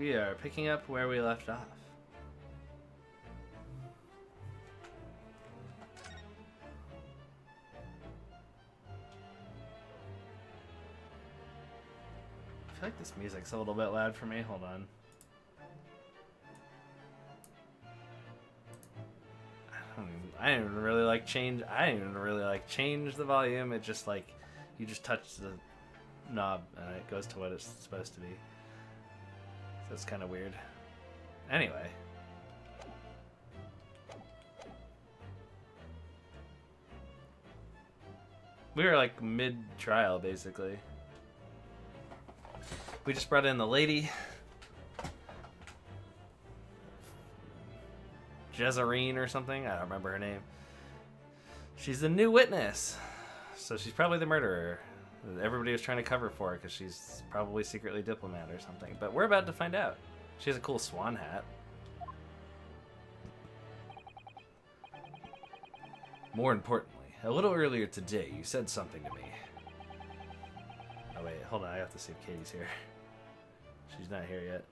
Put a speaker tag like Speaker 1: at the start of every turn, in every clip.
Speaker 1: We are picking up where we left off. I feel like this music's a little bit loud for me. Hold on. I didn't even really like change. I didn't even really like change the volume. It just like you just touch the knob and it goes to what it's supposed to be. So it's kind of weird. Anyway. We were like mid-trial, basically. We just brought in the lady. Jezarene or something. I don't remember her name. She's the new witness. So she's probably the murderer. Everybody was trying to cover for her because she's probably secretly diplomat or something. But we're about to find out. She has a cool swan hat. More importantly, a little earlier today, you said something to me. Oh wait, hold on. I have to see if Katie's here. She's not here yet.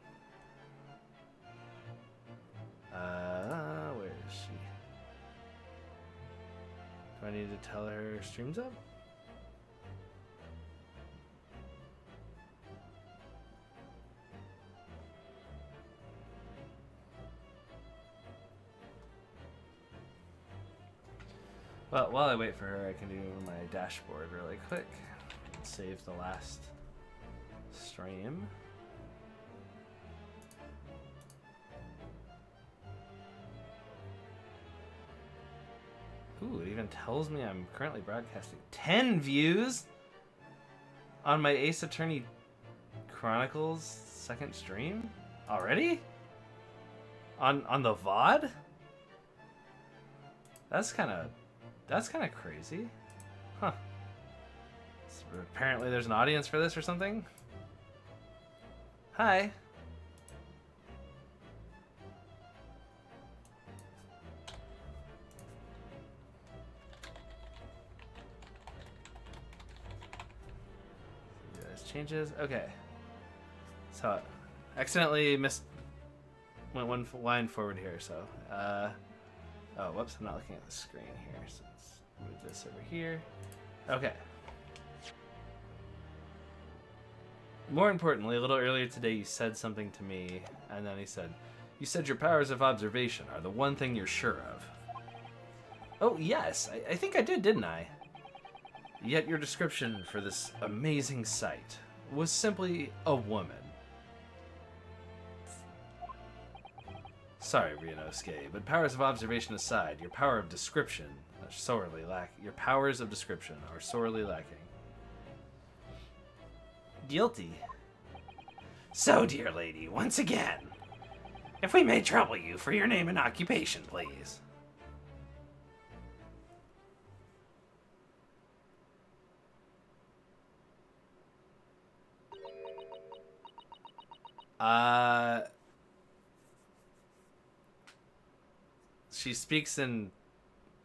Speaker 1: Where is she? Do I need to tell her stream's up? Well, while I wait for her, I can do my dashboard really quick. Save the last stream. Ooh, it even tells me I'm currently broadcasting 10 views on my Ace Attorney Chronicles second stream already? On the VOD? That's kind of crazy. Huh. So apparently there's an audience for this or something. Hi. Changes. Okay. So, accidentally went one line forward here. So, oh, whoops! I'm not looking at the screen here. So let's move this over here. Okay. More importantly, a little earlier today, you said something to me, and then he said, "You said your powers of observation are the one thing you're sure of." Oh yes, I think I did, didn't I? Yet your description for this amazing sight was simply a woman. Sorry, Ryunosuke, but powers of observation aside, your power of description are sorely lacking. Your powers of description are sorely lacking. Guilty. So, dear lady, once again, if we may trouble you for your name and occupation, please. She speaks in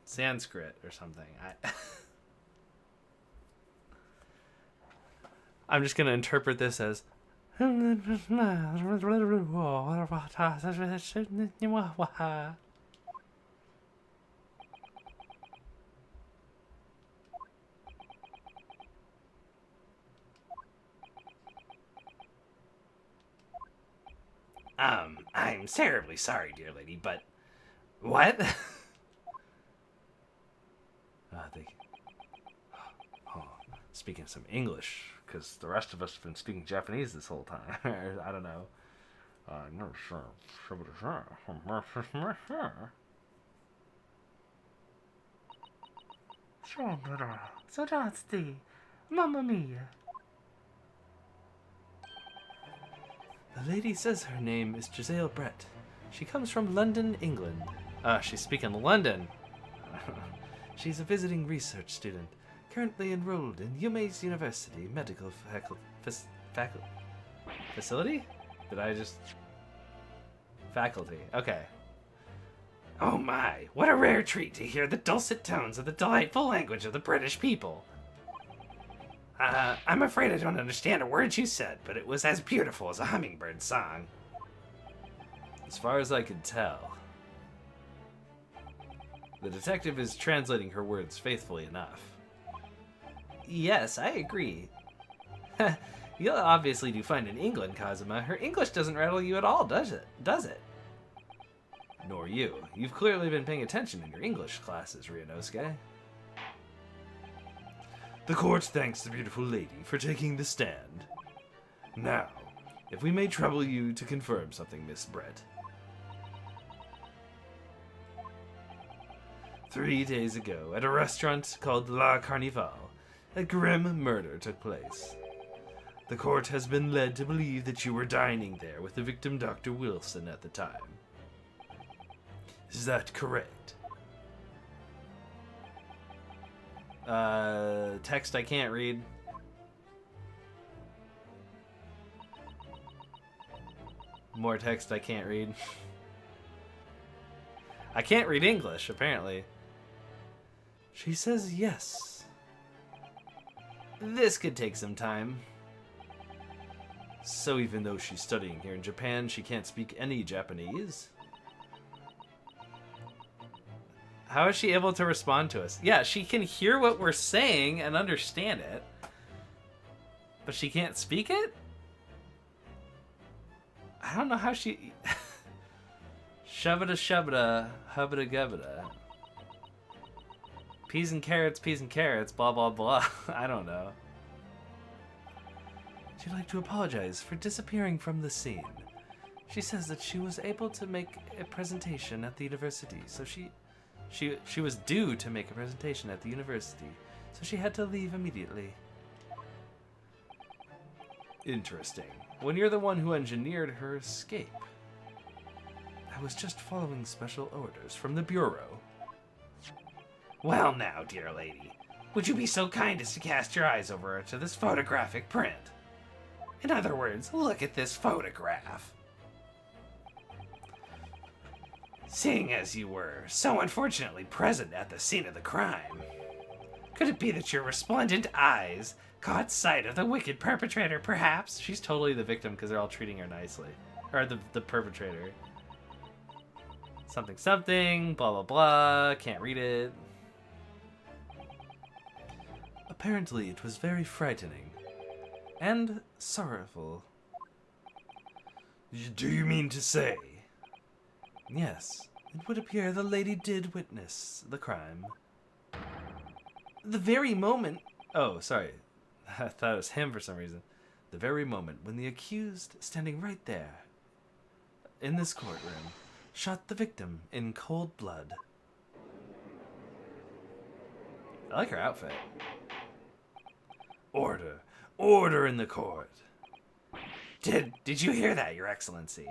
Speaker 1: Sanskrit or something. I'm just gonna interpret this as I'm terribly sorry, dear lady, but what? Speaking some English, because the rest of us have been speaking Japanese this whole time. I don't know. No, sure. Mamma mia. The lady says her name is Giselle Brett. She comes from London, England. She's speaking London. She's a visiting research student, currently enrolled in Yume's University Medical Facility? Did I just... Faculty. Okay. Oh my, what a rare treat to hear the dulcet tones of the delightful language of the British people. I'm afraid I don't understand a word you said, but it was as beautiful as a hummingbird's song. As far as I could tell. The detective is translating her words faithfully enough. Yes, I agree. You'll obviously do fine in England, Kazuma. Her English doesn't rattle you at all, does it? Nor you. You've clearly been paying attention in your English classes, Ryunosuke. The court thanks the beautiful lady for taking the stand. Now, if we may trouble you to confirm something, Miss Brett. 3 days ago, at a restaurant called La Carnival, a grim murder took place. The court has been led to believe that you were dining there with the victim, Dr. Wilson, at the time. Is that correct? Text I can't read. More text I can't read. I can't read English, apparently. She says yes. This could take some time. So even though she's studying here in Japan, she can't speak any Japanese? How is she able to respond to us? Yeah, she can hear what we're saying and understand it. But she can't speak it? I don't know how she... Shubba-da, hubbada gubbada. Peas and carrots, blah blah blah. I don't know. She'd like to apologize for disappearing from the scene. She says that she was able to make a presentation at the university, so she was due to make a presentation at the university, so she had to leave immediately. Interesting. When you're the one who engineered her escape. I was just following special orders from the Bureau. Well now, dear lady, would you be so kind as to cast your eyes over to this photographic print? In other words, look at this photograph. Seeing as you were so unfortunately present at the scene of the crime, could it be that your resplendent eyes caught sight of the wicked perpetrator, perhaps? She's totally the victim because they're all treating her nicely. Or the perpetrator. Something, something, blah, blah, blah. Can't read it. Apparently, it was very frightening. And sorrowful. Do you mean to say? Yes, it would appear the lady did witness the crime. The very moment... Oh, sorry. I thought it was him for some reason. The very moment when the accused, standing right there, in this courtroom, shot the victim in cold blood. I like her outfit. Order. Order in the court. Did you hear that, Your Excellency?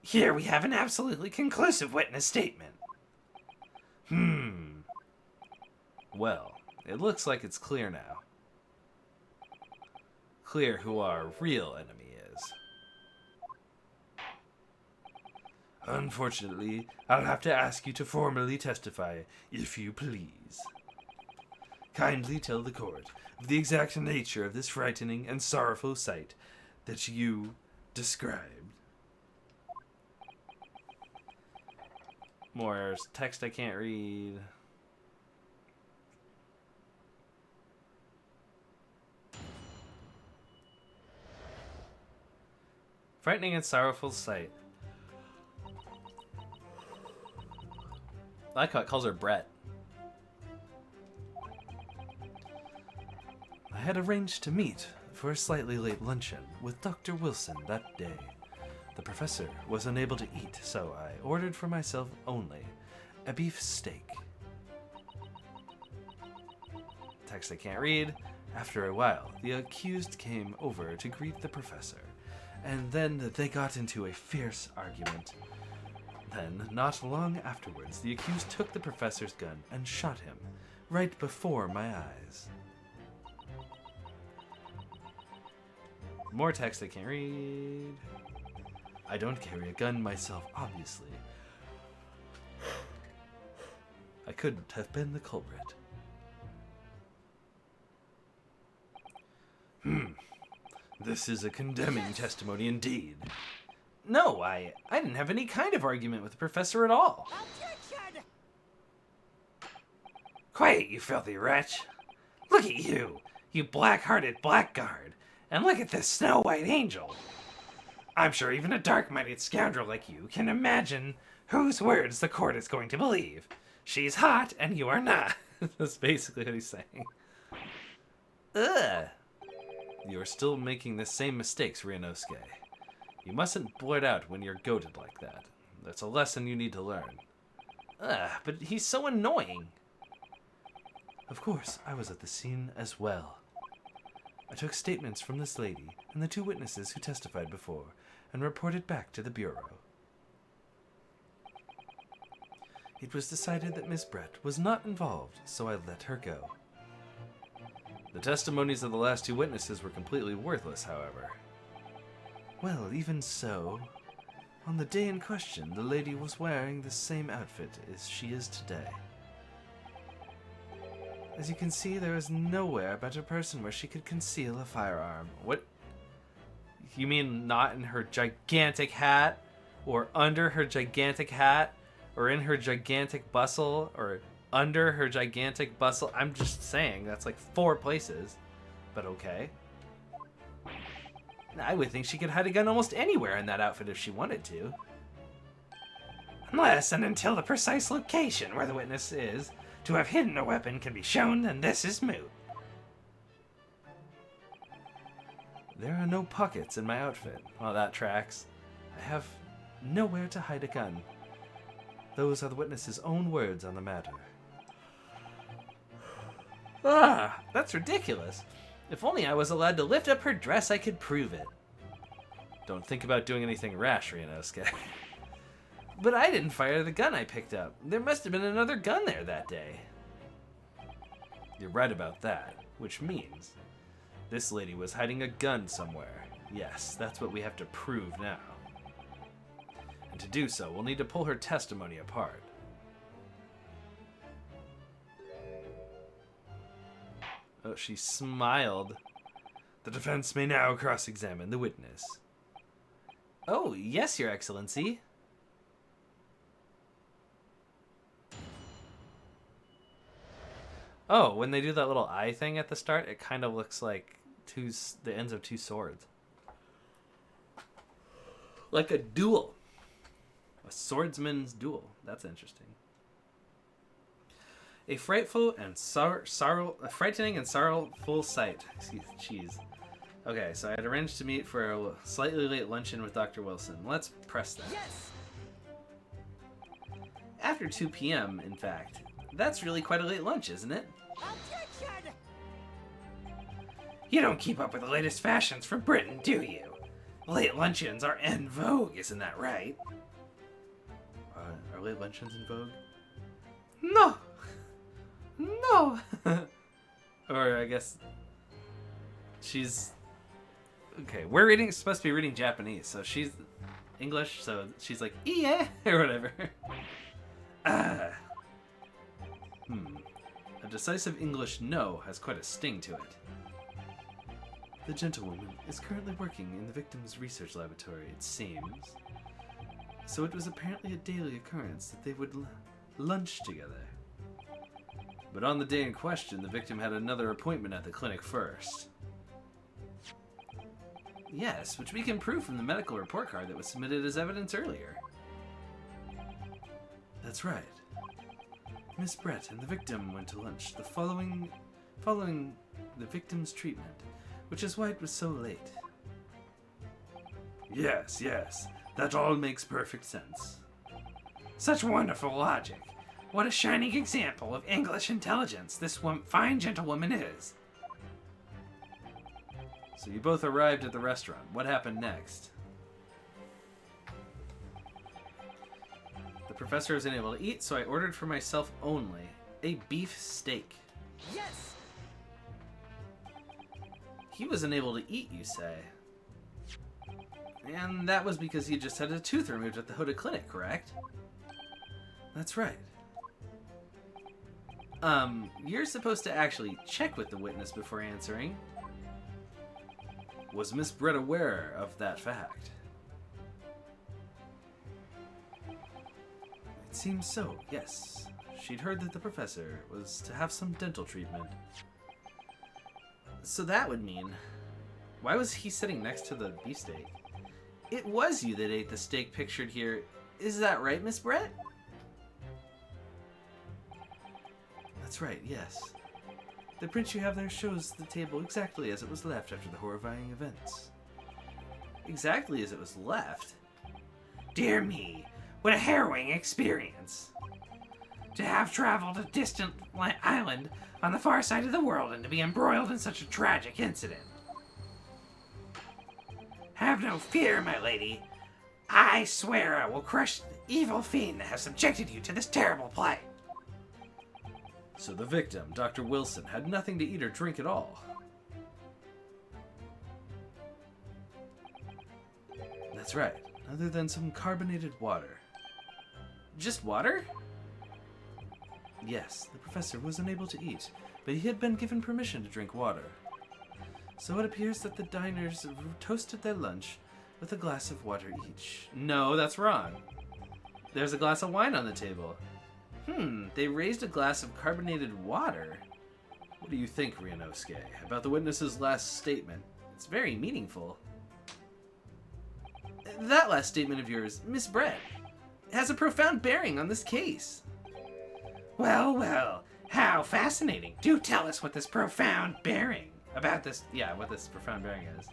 Speaker 1: Here we have an absolutely conclusive witness statement. Well, it looks like it's clear now. Clear who our real enemy is. Unfortunately, I'll have to ask you to formally testify, if you please. Kindly tell the court of the exact nature of this frightening and sorrowful sight that you described. More text I can't read. Frightening and sorrowful sight. I like how it calls her Brett. I had arranged to meet for a slightly late luncheon with Dr. Wilson that day. The professor was unable to eat, so I ordered for myself only a beef steak. Text I can't read. After a while, the accused came over to greet the professor, and then they got into a fierce argument. Then, not long afterwards, the accused took the professor's gun and shot him, right before my eyes. More text I can't read. I don't carry a gun myself, obviously. I couldn't have been the culprit. This is a condemning testimony indeed. No, I didn't have any kind of argument with the professor at all.
Speaker 2: Objection!
Speaker 1: Quiet, you filthy wretch. Look at you, you black-hearted blackguard. And look at this snow-white angel. I'm sure even a dark-minded scoundrel like you can imagine whose words the court is going to believe. She's hot, and you are not. That's basically what he's saying. Ugh. You're still making the same mistakes, Ryunosuke. You mustn't blurt out when you're goaded like that. That's a lesson you need to learn. Ugh, but he's so annoying. Of course, I was at the scene as well. I took statements from this lady and the 2 witnesses who testified before and reported back to the Bureau. It was decided that Miss Brett was not involved, so I let her go. The testimonies of the last 2 witnesses were completely worthless, however. Well, even so, on the day in question, the lady was wearing the same outfit as she is today. As you can see, there is nowhere a better person where she could conceal a firearm. What? You mean not in her gigantic hat? Or under her gigantic hat? Or in her gigantic bustle? Or under her gigantic bustle? I'm just saying, that's like 4 places. But okay. I would think she could hide a gun almost anywhere in that outfit if she wanted to. Unless and until the precise location where the witness is to have hidden a weapon can be shown, then this is moot. There are no pockets in my outfit. Well, that tracks. I have nowhere to hide a gun. Those are the witness's own words on the matter. Ah, that's ridiculous. If only I was allowed to lift up her dress, I could prove it. Don't think about doing anything rash, Ryunosuke. But I didn't fire the gun I picked up. There must have been another gun there that day. You're right about that, which means this lady was hiding a gun somewhere. Yes, that's what we have to prove now. And to do so, we'll need to pull her testimony apart. Oh, she smiled. The defense may now cross-examine the witness. Oh, yes, Your Excellency. Oh, when they do that little eye thing at the start, it kind of looks like the ends of 2 swords. Like a duel. A swordsman's duel. That's interesting. A frightful and frightening and sorrowful sight. Jeez. Okay, so I had arranged to meet for a slightly late luncheon with Dr. Wilson. Let's press that.
Speaker 2: Yes!
Speaker 1: After 2 p.m., in fact. That's really quite a late lunch, isn't it?
Speaker 2: Objection!
Speaker 1: You don't keep up with the latest fashions from Britain, do you? Late luncheons are en vogue, isn't that right? Are late luncheons in vogue? No! No! Or I guess she's... Okay, we're supposed to be reading Japanese, so she's English, so she's like, yeah, or whatever. A decisive English no has quite a sting to it. The gentlewoman is currently working in the victim's research laboratory, it seems. So it was apparently a daily occurrence that they would lunch together. But on the day in question, the victim had another appointment at the clinic first. Yes, which we can prove from the medical report card that was submitted as evidence earlier. That's right. Miss Brett and the victim went to lunch the following the victim's treatment, which is why it was so late. Yes, that all makes perfect sense. Such wonderful logic. What a shining example of English intelligence this fine gentlewoman is. So you both arrived at the restaurant. What happened next? The professor was unable to eat, so I ordered for myself only a beef steak.
Speaker 2: Yes!
Speaker 1: He was unable to eat, you say? And that was because he just had a tooth removed at the Hoda Clinic, correct? That's right. You're supposed to actually check with the witness before answering. Was Miss Brett aware of that fact? seems so, yes. She'd heard that the professor was to have some dental treatment. So that would mean... Why was he sitting next to the beefsteak? It was you that ate the steak pictured here. Is that right, Miss Brett? That's right, yes. The print you have there shows the table exactly as it was left after the horrifying events. Exactly as it was left?
Speaker 3: Dear me, what a harrowing experience. To have traveled a distant island on the far side of the world and to be embroiled in such a tragic incident. Have no fear, my lady. I swear I will crush the evil fiend that has subjected you to this terrible plight.
Speaker 1: So the victim, Dr. Wilson, had nothing to eat or drink at all. That's right, other than some carbonated water. Just water? Yes, the professor was unable to eat, but he had been given permission to drink water. So it appears that the diners toasted their lunch with a glass of water each. No, that's wrong. There's a glass of wine on the table. They raised a glass of carbonated water. What do you think, Ryunosuke, about the witness's last statement? It's very meaningful. That last statement of yours, Miss Brett, has a profound bearing on this case.
Speaker 3: Well, well, how fascinating. Do tell us what this profound bearing about this...
Speaker 1: Yeah, what this profound bearing is.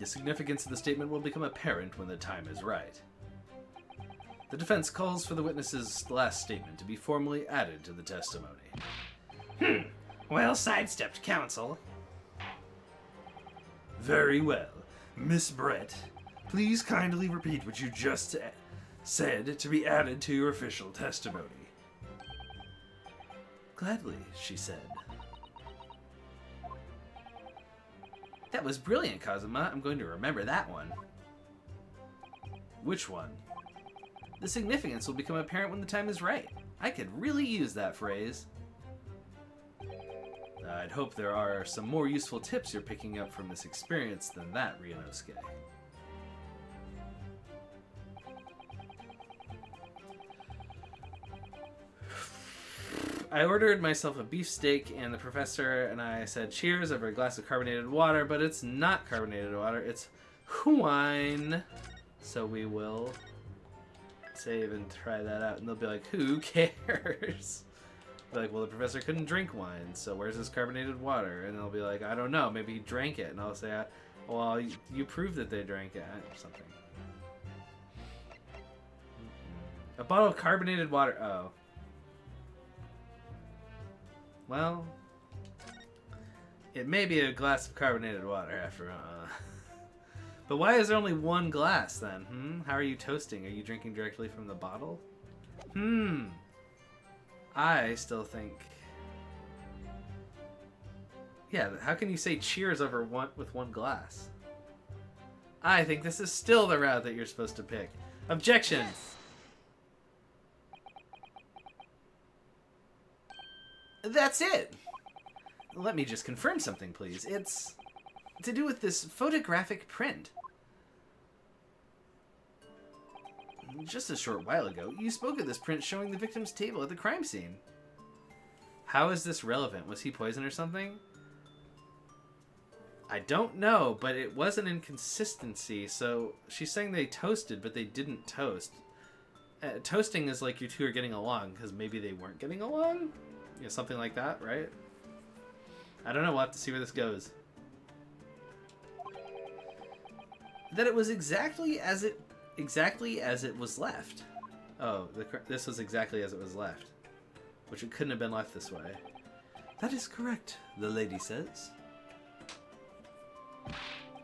Speaker 1: The significance of the statement will become apparent when the time is right. The defense calls for the witness's last statement to be formally added to the testimony.
Speaker 3: Well sidestepped, counsel.
Speaker 1: Very well. Miss Brett, please kindly repeat what you just said to be added to your official testimony. Gladly, she said. That was brilliant, Kazuma. I'm going to remember that one. Which one? The significance will become apparent when the time is right. I could really use that phrase. I'd hope there are some more useful tips you're picking up from this experience than that, Ryunosuke. I ordered myself a beefsteak, and the professor and I said cheers over a glass of carbonated water, but it's not carbonated water, it's wine. So we will save and try that out, and they'll be like, who cares? Be like, well, the professor couldn't drink wine, so where's this carbonated water? And they'll be like, I don't know, maybe he drank it. And I'll say, well, you proved that they drank it, or something. A bottle of carbonated water, oh. Well, it may be a glass of carbonated water after all. But why is there only one glass then? How are you toasting? Are you drinking directly from the bottle? I still think... Yeah, how can you say cheers over with one glass? I think this is still the route that you're supposed to pick. Objection!
Speaker 2: Yes.
Speaker 1: That's it! Let me just confirm something, please. It's to do with this photographic print. Just a short while ago, you spoke of this print showing the victim's table at the crime scene. How is this relevant? Was he poisoned or something? I don't know, but it was an inconsistency. So she's saying they toasted, but they didn't toast. Toasting is like you two are getting along, because maybe they weren't getting along? You know, something like that, right? I don't know, we'll have to see where this goes. That it was exactly as it was left. Oh, this was exactly as it was left. Which it couldn't have been left this way. That is correct, the lady says.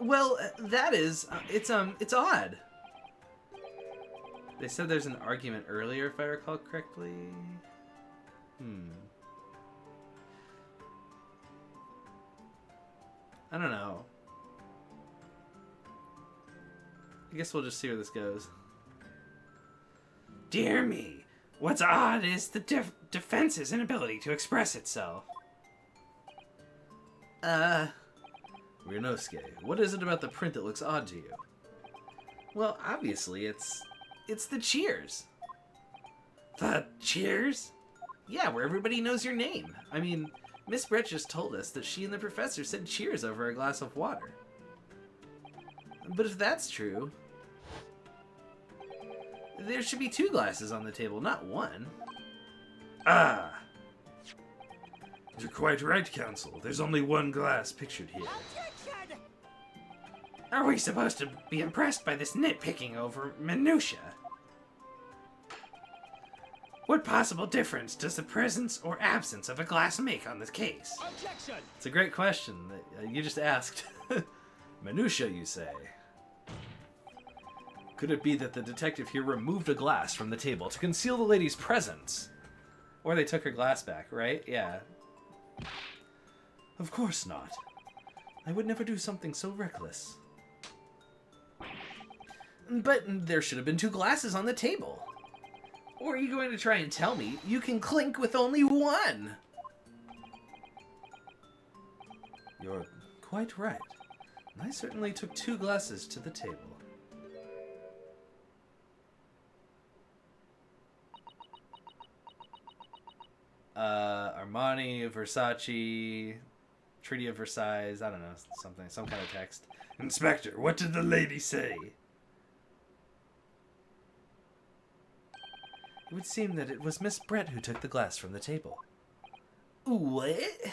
Speaker 1: Well, that is, it's odd. They said there's an argument earlier, if I recall correctly. I don't know. I guess we'll just see where this goes.
Speaker 3: Dear me, what's odd is the defense's inability to express itself.
Speaker 1: Ryunosuke, what is it about the print that looks odd to you? Well, obviously, it's the cheers.
Speaker 3: The cheers?
Speaker 1: Yeah, where everybody knows your name. I mean, Miss Brett just told us that she and the professor said cheers over a glass of water. But if that's true, there should be 2 glasses on the table, not 1.
Speaker 4: Ah! You're quite right, Council. There's only 1 glass pictured here.
Speaker 2: Objection!
Speaker 3: Are we supposed to be impressed by this nitpicking over minutia? What possible difference does the presence or absence of a glass make on this case?
Speaker 2: Objection!
Speaker 1: It's a great question that you just asked. Minutia, you say? Could it be that the detective here removed a glass from the table to conceal the lady's presence? Or they took her glass back, right? Yeah. Of course not. I would never do something so reckless. But there should have been 2 glasses on the table. Or are you going to try and tell me you can clink with only 1? You're quite right. I certainly took 2 glasses to the table. Armani, Versace, Treaty of Versailles, I don't know, something, some kind of text.
Speaker 4: Inspector, what did the lady say?
Speaker 1: It would seem that it was Miss Brett who took the glass from the table. What? It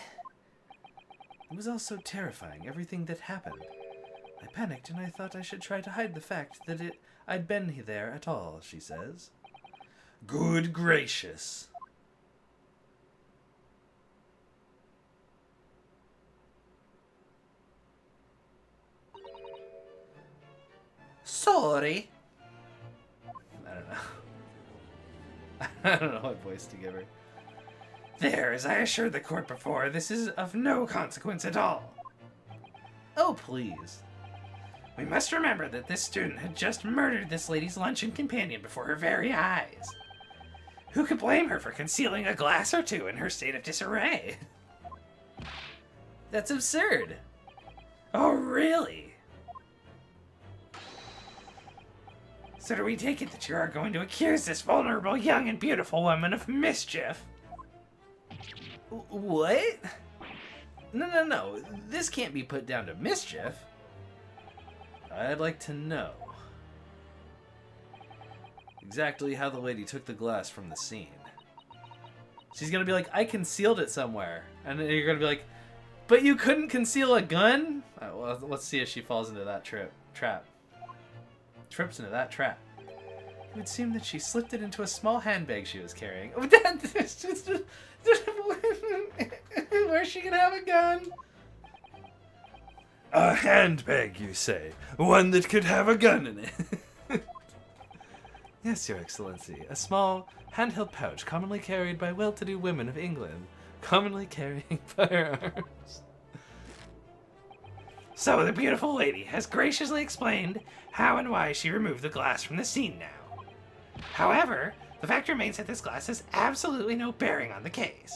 Speaker 1: was all so terrifying, everything that happened. I panicked and I thought I should try to hide the fact that I'd been there at all, she says.
Speaker 4: Good gracious.
Speaker 3: Sorry.
Speaker 1: I don't know. I don't know what voice to give her.
Speaker 3: There, as I assured the court before, this is of no consequence at all.
Speaker 1: Oh, please.
Speaker 3: We must remember that this student had just murdered this lady's luncheon companion before her very eyes. Who could blame her for concealing a glass or 2 in her state of disarray?
Speaker 1: That's absurd.
Speaker 3: Oh, really? So do we take it that you are going to accuse this vulnerable, young, and beautiful woman of mischief?
Speaker 1: What? No. This can't be put down to mischief. I'd like to know exactly how the lady took the glass from the scene. She's gonna be like, I concealed it somewhere. And then you're gonna be like, but you couldn't conceal a gun? Well, let's see if she falls into that trap. Trips into that trap. It would seem that she slipped it into a small handbag she was carrying. Where's she gonna have a gun?
Speaker 4: A handbag, you say? One that could have a gun in it?
Speaker 1: Yes, Your Excellency. A small, handheld pouch commonly carried by well-to-do women of England, commonly carrying firearms.
Speaker 3: So the beautiful lady has graciously explained how and why she removed the glass from the scene now. However, the fact remains that this glass has absolutely no bearing on the case.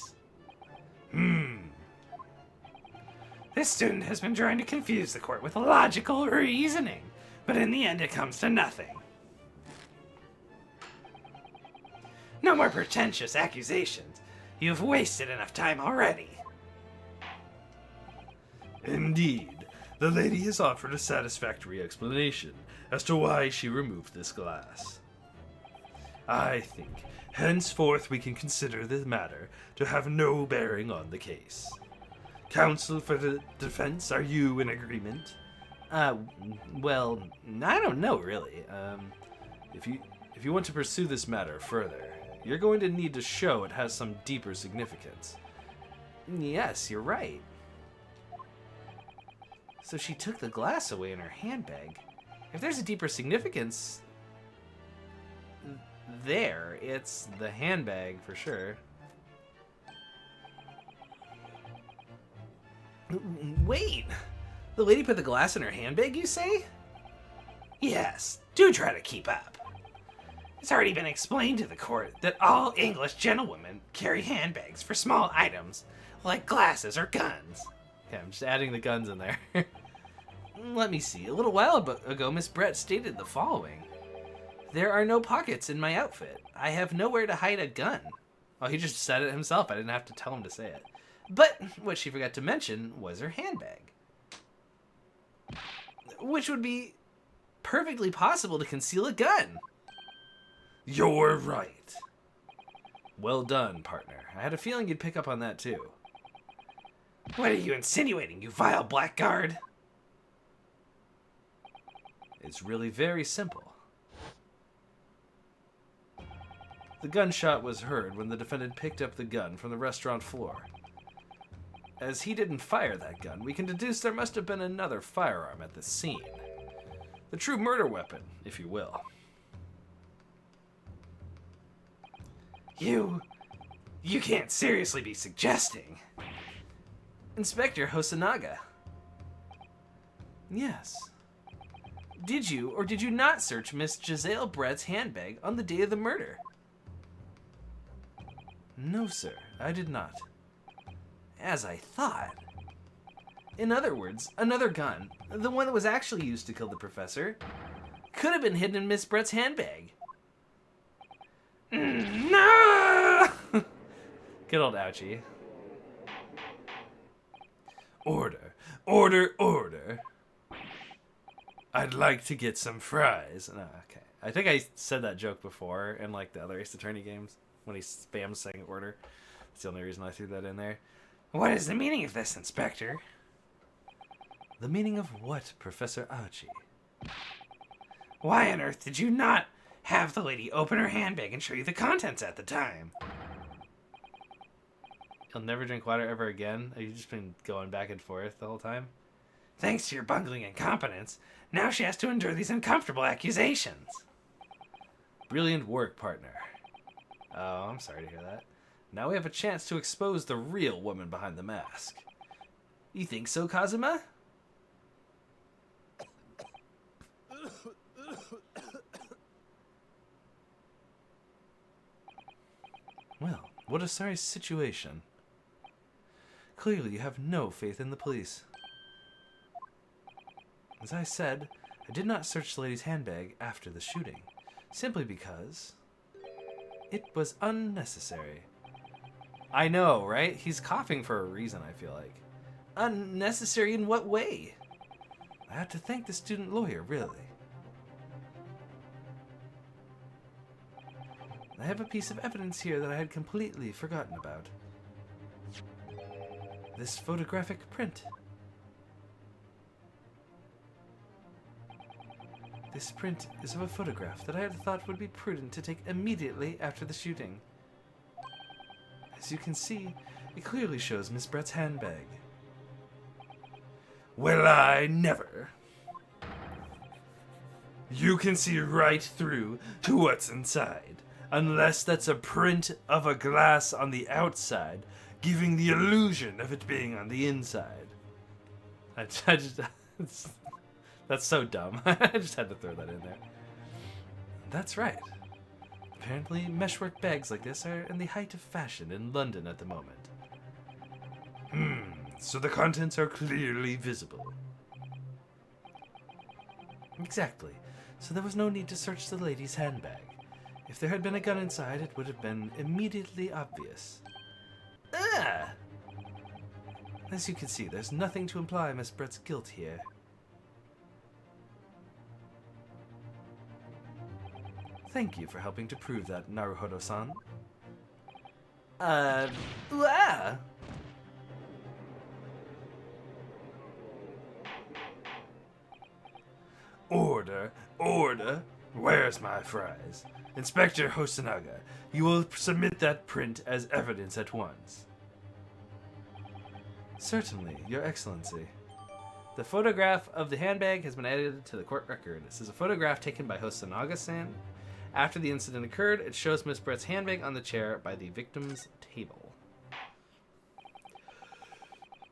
Speaker 3: This student has been trying to confuse the court with logical reasoning, but in the end it comes to nothing. No more pretentious accusations. You've wasted enough time already.
Speaker 4: Indeed, the lady has offered a satisfactory explanation as to why she removed this glass. I think, henceforth we can consider this matter to have no bearing on the case. Counsel for the defense, are you in agreement?
Speaker 1: Well, I don't know, really. If you want to pursue this matter further, you're going to need to show it has some deeper significance. Yes, you're right. So she took the glass away in her handbag. If there's a deeper significance there, it's the handbag for sure. Wait! The lady put the glass in her handbag, you say?
Speaker 3: Yes, do try to keep up. It's already been explained to the court that all English gentlewomen carry handbags for small items, like glasses or guns.
Speaker 1: Okay, I'm just adding the guns in there. Let me see. A little while ago, Miss Brett stated the following. There are no pockets in my outfit. I have nowhere to hide a gun. Oh, he just said it himself. I didn't have to tell him to say it. But what she forgot to mention was her handbag. Which would be perfectly possible to conceal a gun.
Speaker 4: You're right.
Speaker 1: Well done, partner. I had a feeling you'd pick up on that too.
Speaker 3: What are you insinuating, you vile blackguard?
Speaker 1: It's really very simple. The gunshot was heard when the defendant picked up the gun from the restaurant floor. As he didn't fire that gun, we can deduce there must have been another firearm at the scene. The true murder weapon, if you will.
Speaker 3: You can't seriously be suggesting.
Speaker 1: Inspector Hosonaga. Yes. Did you or did you not search Miss Giselle Brett's handbag on the day of the murder? No, sir, I did not. As I thought. In other words, another gun, the one that was actually used to kill the professor, could have been hidden in Miss Brett's handbag.
Speaker 3: No!
Speaker 1: Good old Auchi.
Speaker 4: Order, order, order. I'd like to get some fries.
Speaker 1: No, okay. I think I said that joke before in like the other Ace Attorney games when he spams saying order. That's the only reason I threw that in there.
Speaker 3: What is the meaning of this, Inspector?
Speaker 1: The meaning of what, Professor Auchi?
Speaker 3: Why on earth did you not have the lady open her handbag and show you the contents at the time?
Speaker 1: You'll never drink water ever again? Have you just been going back and forth the whole time?
Speaker 3: Thanks to your bungling incompetence, now she has to endure these uncomfortable accusations.
Speaker 1: Brilliant work, partner. Oh, I'm sorry to hear that. Now we have a chance to expose the real woman behind the mask. You think so, Kazuma? Well, what a sorry situation. Clearly you have no faith in the police. As I said, I did not search the lady's handbag after the shooting, simply because it was unnecessary. I know, right? He's coughing for a reason, I feel like. Unnecessary in what way? I have to thank the student lawyer, really. I have a piece of evidence here that I had completely forgotten about. This photographic print. This print is of a photograph that I had thought would be prudent to take immediately after the shooting. As you can see, it clearly shows Miss Brett's handbag.
Speaker 4: Well, I never. You can see right through to what's inside, unless that's a print of a glass on the outside, giving the illusion of it being on the inside.
Speaker 1: I just... That's so dumb. I just had to throw that in there. That's right. Apparently, meshwork bags like this are in the height of fashion in London at the moment.
Speaker 4: So the contents are clearly visible.
Speaker 1: Exactly. So there was no need to search the lady's handbag. If there had been a gun inside, it would have been immediately obvious. Ah! As you can see, there's nothing to imply Miss Brett's guilt here. Thank you for helping to prove that, Naruhodo-san.
Speaker 4: Order, order. Where's my fries? Inspector Hosonaga, you will submit that print as evidence at once.
Speaker 1: Certainly, Your Excellency. The photograph of the handbag has been added to the court record. This is a photograph taken by Hosonaga-san. After the incident occurred, it shows Miss Brett's handbag on the chair by the victim's table.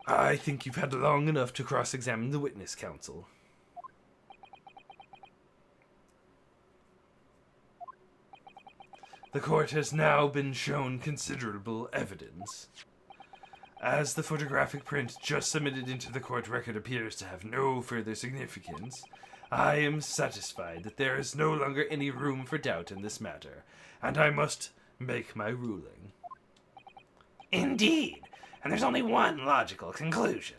Speaker 4: I think you've had long enough to cross-examine the witness counsel. The court has now been shown considerable evidence. As the photographic print just submitted into the court record appears to have no further significance, I am satisfied that there is no longer any room for doubt in this matter, and I must make my ruling.
Speaker 3: Indeed, and there's only one logical conclusion.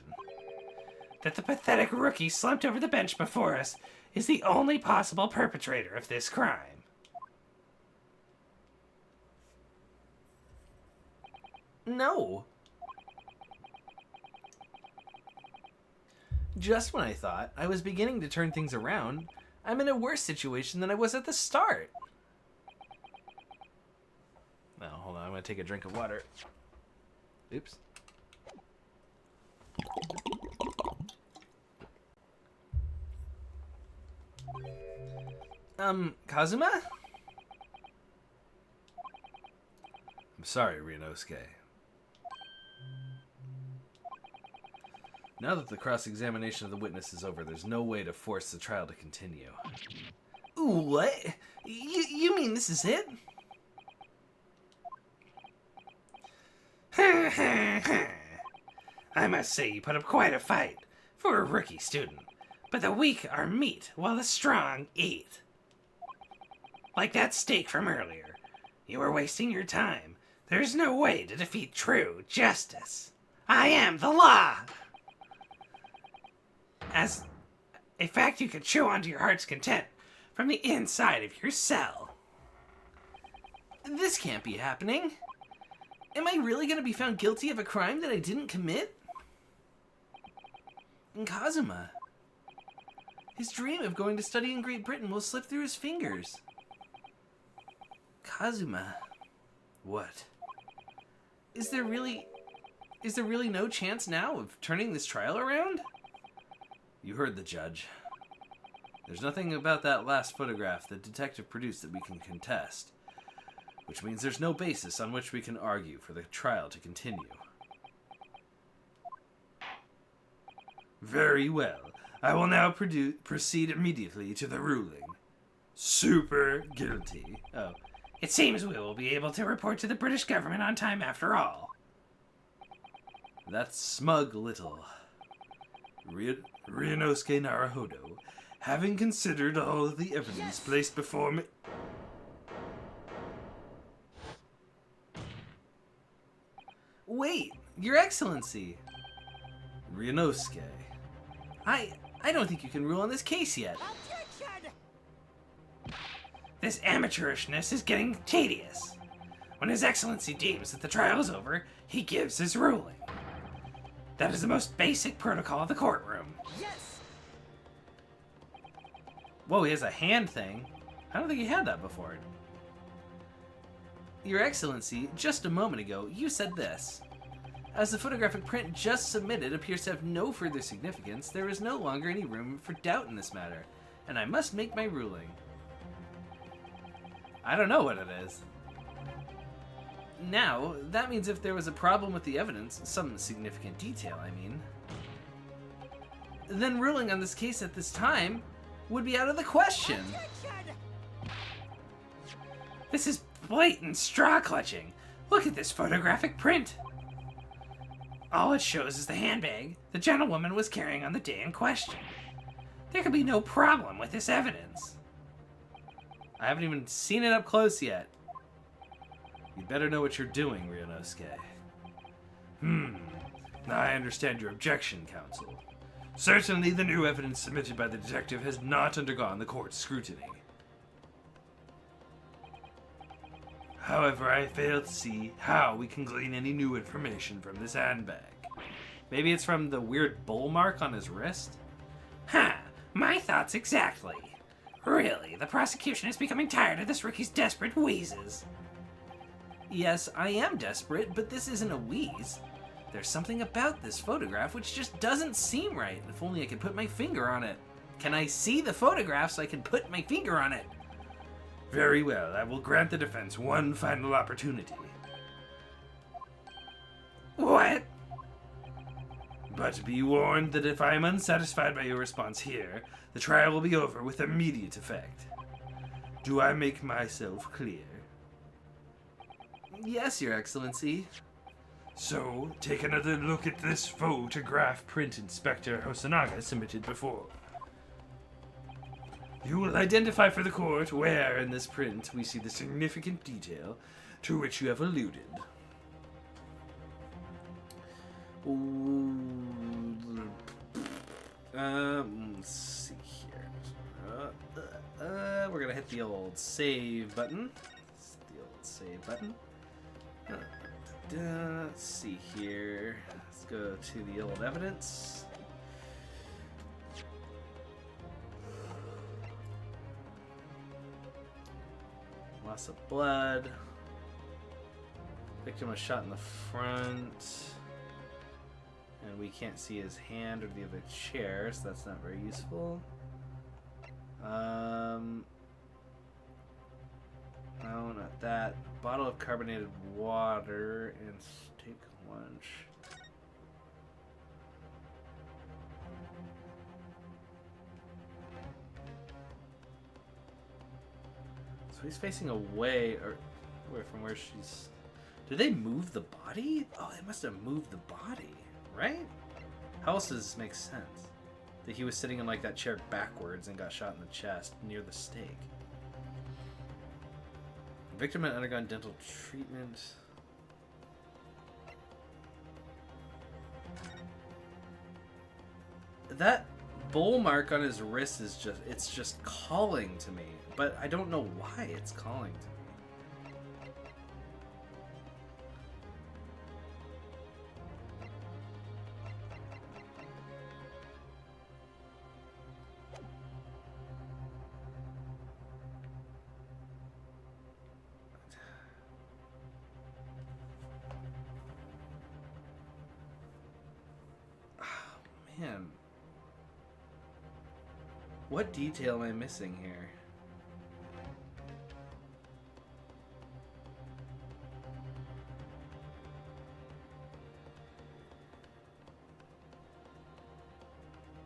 Speaker 3: That the pathetic rookie slumped over the bench before us is the only possible perpetrator of this crime.
Speaker 1: No. Just when I thought I was beginning to turn things around, I'm in a worse situation than I was at the start. Now, hold on, I'm going to take a drink of water. Oops. Kazuma?
Speaker 4: I'm sorry, Ryunosuke.
Speaker 1: Now that the cross-examination of the witness is over, there's no way to force the trial to continue. Ooh, what? You mean this is it?
Speaker 3: I must say you put up quite a fight for a rookie student. But the weak are meat while the strong eat. Like that steak from earlier. You are wasting your time. There's no way to defeat true justice. I am the law! As a fact you could chew on to your heart's content from the inside of your cell.
Speaker 1: This can't be happening. Am I really going to be found guilty of a crime that I didn't commit? And Kazuma. His dream of going to study in Great Britain will slip through his fingers. Kazuma.
Speaker 4: What?
Speaker 1: Is there really no chance now of turning this trial around?
Speaker 4: You heard the judge. There's nothing about that last photograph the detective produced that we can contest, which means there's no basis on which we can argue for the trial to continue. Very well. I will now proceed immediately to the ruling. Super guilty.
Speaker 3: Oh, it seems we will be able to report to the British government on time after all.
Speaker 4: That smug little Ryunosuke Naruhodo, having considered all of the evidence placed before me...
Speaker 1: Wait, Your Excellency.
Speaker 4: Ryunosuke.
Speaker 1: I don't think you can rule on this case yet.
Speaker 2: Objection!
Speaker 3: This amateurishness is getting tedious. When His Excellency deems that the trial is over, he gives his ruling. That is the most basic protocol of the courtroom.
Speaker 2: Yes!
Speaker 1: Whoa, he has a hand thing. I don't think he had that before. Your Excellency, just a moment ago, you said this. As the photographic print just submitted appears to have no further significance, there is no longer any room for doubt in this matter, and I must make my ruling. I don't know what it is. Now, that means if there was a problem with the evidence, some significant detail, I mean, then ruling on this case at this time would be out of the question.
Speaker 2: Objection!
Speaker 3: This is blatant straw clutching. Look at this photographic print. All it shows is the handbag the gentlewoman was carrying on the day in question. There could be no problem with this evidence.
Speaker 1: I haven't even seen it up close yet. You better know what you're doing, Ryunosuke.
Speaker 4: I understand your objection, counsel. Certainly the new evidence submitted by the detective has not undergone the court's scrutiny. However, I fail to see how we can glean any new information from this handbag.
Speaker 1: Maybe it's from the weird bull mark on his wrist?
Speaker 3: Ha! My thoughts exactly. Really, the prosecution is becoming tired of this rookie's desperate wheezes.
Speaker 1: Yes, I am desperate, but this isn't a wheeze. There's something about this photograph which just doesn't seem right. If only I could put my finger on it. Can I see the photograph so I can put my finger on it?
Speaker 4: Very well, I will grant the defense one final opportunity.
Speaker 3: What?
Speaker 4: But be warned that if I am unsatisfied by your response here, the trial will be over with immediate effect. Do I make myself clear?
Speaker 1: Yes, Your Excellency.
Speaker 4: So, take another look at this photograph print Inspector Hosonaga submitted before. You will identify for the court where in this print we see the significant detail to which you have alluded.
Speaker 1: Let's see here. We're gonna hit the old save button. It's the old save button. Let's see here. Let's go to the old evidence. Loss of blood. Victim was shot in the front. And we can't see his hand or the other chair, so that's not very useful. No, not that. Bottle of carbonated water and steak lunch. So he's facing away or from where she's. Did they move the body? Oh, they must have moved the body, right? How else does this make sense? That he was sitting in like that chair backwards and got shot in the chest near the stake. The victim had undergone dental treatment. That bowl mark on his wrist is it's just calling to me, but I don't know why it's calling to me. Man, what detail am I missing here?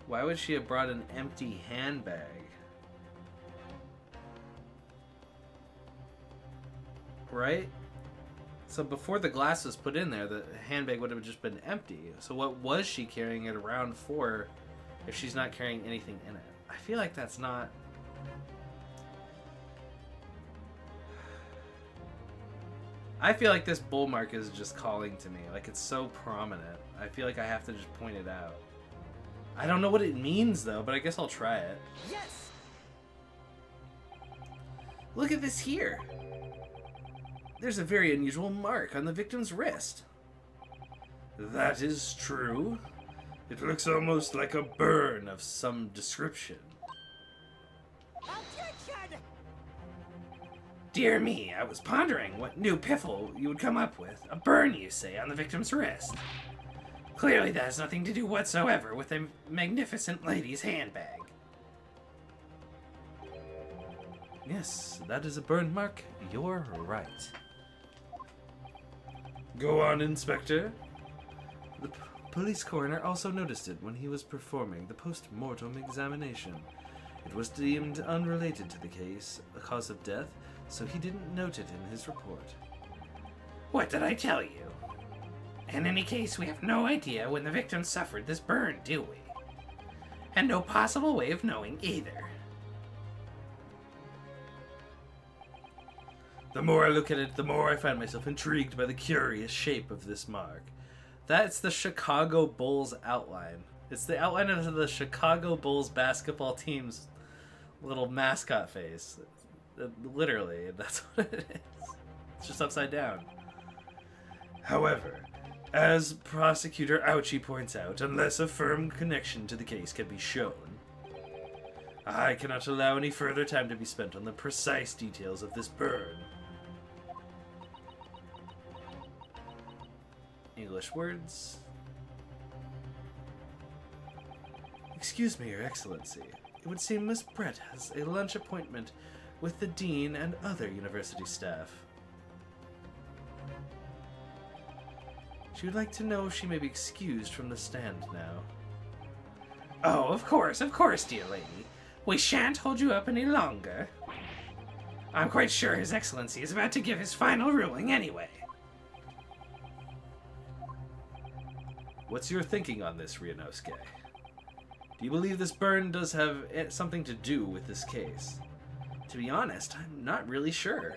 Speaker 1: Why would she have brought an empty handbag? Right? So before the glass was put in there, the handbag would have just been empty. So what was she carrying it around for if she's not carrying anything in it? I feel like that's not... I feel like this bull mark is just calling to me. Like, it's so prominent. I feel like I have to just point it out. I don't know what it means, though, but I guess I'll try it.
Speaker 2: Yes!
Speaker 1: Look at this here. There's a very unusual mark on the victim's wrist.
Speaker 4: That is true. It looks almost like a burn of some description.
Speaker 2: Objection!
Speaker 3: Dear me, I was pondering what new piffle you would come up with. A burn, you say, on the victim's wrist. Clearly that has nothing to do whatsoever with a magnificent lady's handbag.
Speaker 1: Yes, that is a burn mark. You're right.
Speaker 4: Go on, Inspector.
Speaker 1: The police coroner also noticed it when he was performing the post-mortem examination. It was deemed unrelated to the case, a cause of death, so he didn't note it in his report.
Speaker 3: What did I tell you? In any case, we have no idea when the victim suffered this burn, do we? And no possible way of knowing either.
Speaker 1: The more I look at it, the more I find myself intrigued by the curious shape of this mark. That's the Chicago Bulls outline. It's the outline of the Chicago Bulls basketball team's little mascot face. Literally, that's what it is. It's just upside down.
Speaker 4: However, as Prosecutor Auchi points out, unless a firm connection to the case can be shown, I cannot allow any further time to be spent on the precise details of this burn.
Speaker 1: English words. Excuse me, Your Excellency. It would seem Miss Brett has a lunch appointment with the Dean and other university staff. She would like to know if she may be excused from the stand now.
Speaker 3: Oh, of course, dear lady. We shan't hold you up any longer. I'm quite sure His Excellency is about to give his final ruling anyway.
Speaker 1: What's your thinking on this, Ryunosuke? Do you believe this burn does have something to do with this case?
Speaker 3: To be honest, I'm not really sure.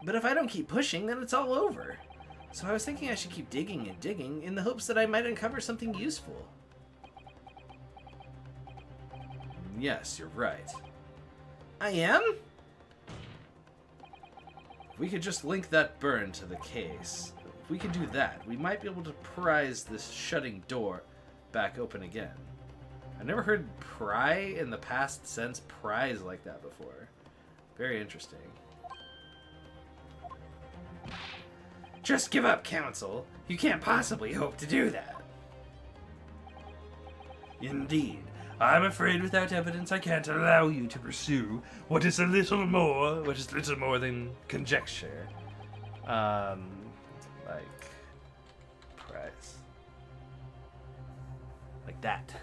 Speaker 3: But if I don't keep pushing, then it's all over. So I was thinking I should keep digging and digging in the hopes that I might uncover something useful.
Speaker 1: Yes, you're right.
Speaker 3: I am?
Speaker 1: If we could just link that burn to the case, if we could do that, we might be able to prise this shutting door back open again. I've never heard pry in the past sense prise like that before. Very interesting.
Speaker 3: Just give up, Council. You can't possibly hope to do that.
Speaker 4: Indeed. I'm afraid without evidence I can't allow you to pursue what is little more than conjecture.
Speaker 1: Like prize. Like that.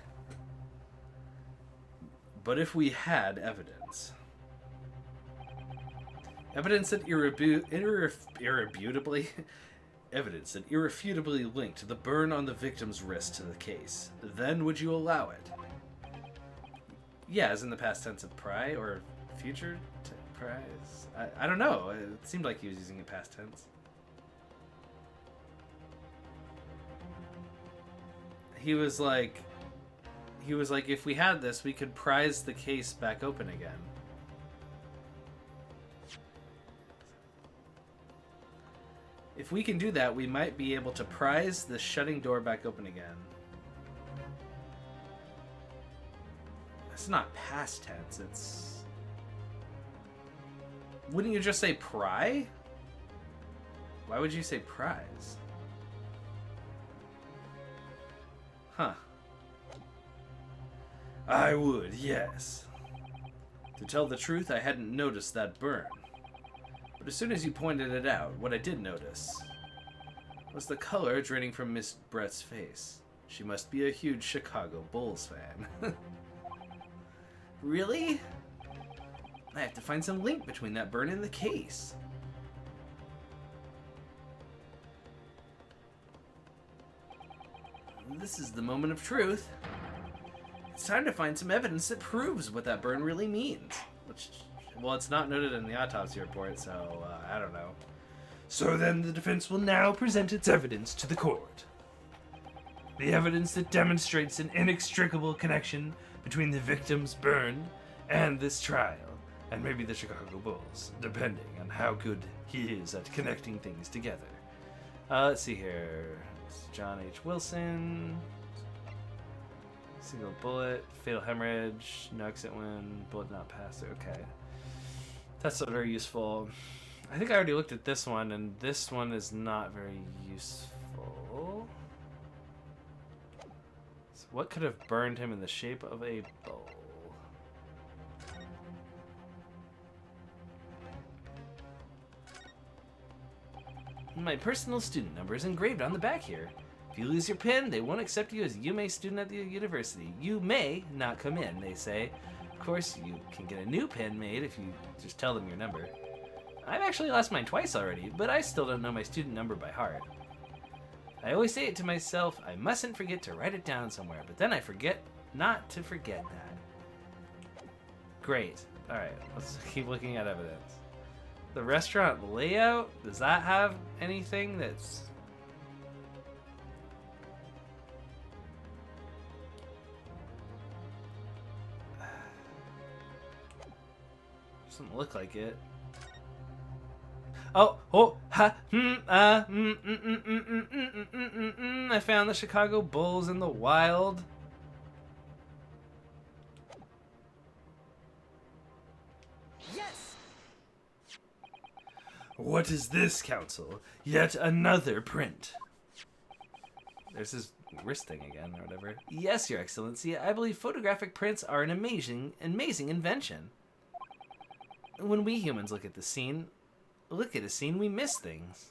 Speaker 1: But if we had evidence. Evidence that irrefutably linked the burn on the victim's wrist to the case, then would you allow it? Yeah, as in the past tense of pry or future prize. I don't know. It seemed like he was using it past tense. He was like, if we had this, we could prise the case back open again. If we can do that, we might be able to prise the shutting door back open again. It's not past tense, it's... Wouldn't you just say pry? Why would you say prize? Huh.
Speaker 4: I would, yes.
Speaker 1: To tell the truth, I hadn't noticed that burn. But as soon as you pointed it out, what I did notice was the color draining from Miss Brett's face. She must be a huge Chicago Bulls fan.
Speaker 3: Really? I have to find some link between that burn and the case. This is the moment of truth. It's time to find some evidence that proves what that burn really means.
Speaker 1: Which, well, it's not noted in the autopsy report, so I don't know.
Speaker 4: So then the defense will now present its evidence to the court. The evidence that demonstrates an inextricable connection between the victim's burn and this trial, and maybe the Chicago Bulls, depending on how good he is at connecting things together.
Speaker 1: Let's see here. It's John H. Wilson. Single bullet, fatal hemorrhage, no exit wound, bullet not passed. Okay. That's not very useful. I think I already looked at this one, and this one is not very useful. So what could have burned him in the shape of a bowl?
Speaker 3: My personal student number is engraved on the back here. If you lose your pin, they won't accept you as a Yume student at the university. You may not come in, they say. Of course, you can get a new pin made if you just tell them your number. I've actually lost mine twice already, but I still don't know my student number by heart. I always say it to myself, I mustn't forget to write it down somewhere, but then I forget not to forget that.
Speaker 1: Great. Alright, let's keep looking at evidence. The restaurant layout, does that have anything that's... Doesn't look like it. I found the Chicago Bulls in the wild.
Speaker 2: Yes!
Speaker 4: What is this, Council? Yet another print.
Speaker 1: There's his wrist thing again, or whatever.
Speaker 3: Yes, Your Excellency, I believe photographic prints are an amazing invention. When we humans look at a scene, we miss things.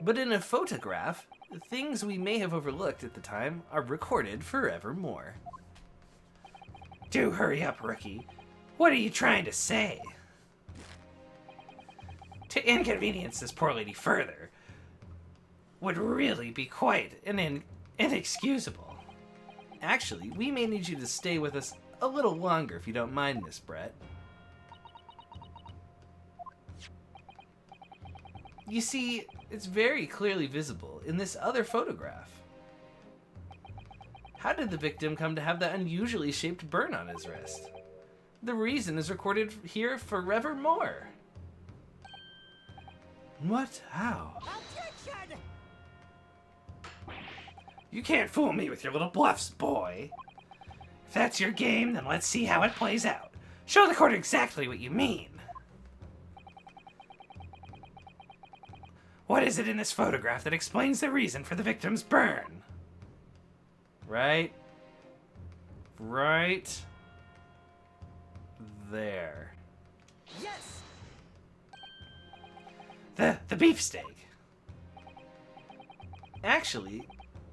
Speaker 3: But in a photograph, things we may have overlooked at the time are recorded forevermore. Do hurry up, Rookie. What are you trying to say? To inconvenience this poor lady further, would really be quite inexcusable.
Speaker 1: Actually, we may need you to stay with us a little longer if you don't mind, Miss Brett. You see, it's very clearly visible in this other photograph. How did the victim come to have that unusually shaped burn on his wrist? The reason is recorded here forevermore.
Speaker 4: What? How?
Speaker 2: Objection!
Speaker 3: You can't fool me with your little bluffs, boy. If that's your game, then let's see how it plays out. Show the court exactly what you mean. What is it in this photograph that explains the reason for the victim's burn?
Speaker 1: Right there.
Speaker 2: Yes!
Speaker 3: The beefsteak.
Speaker 1: Actually,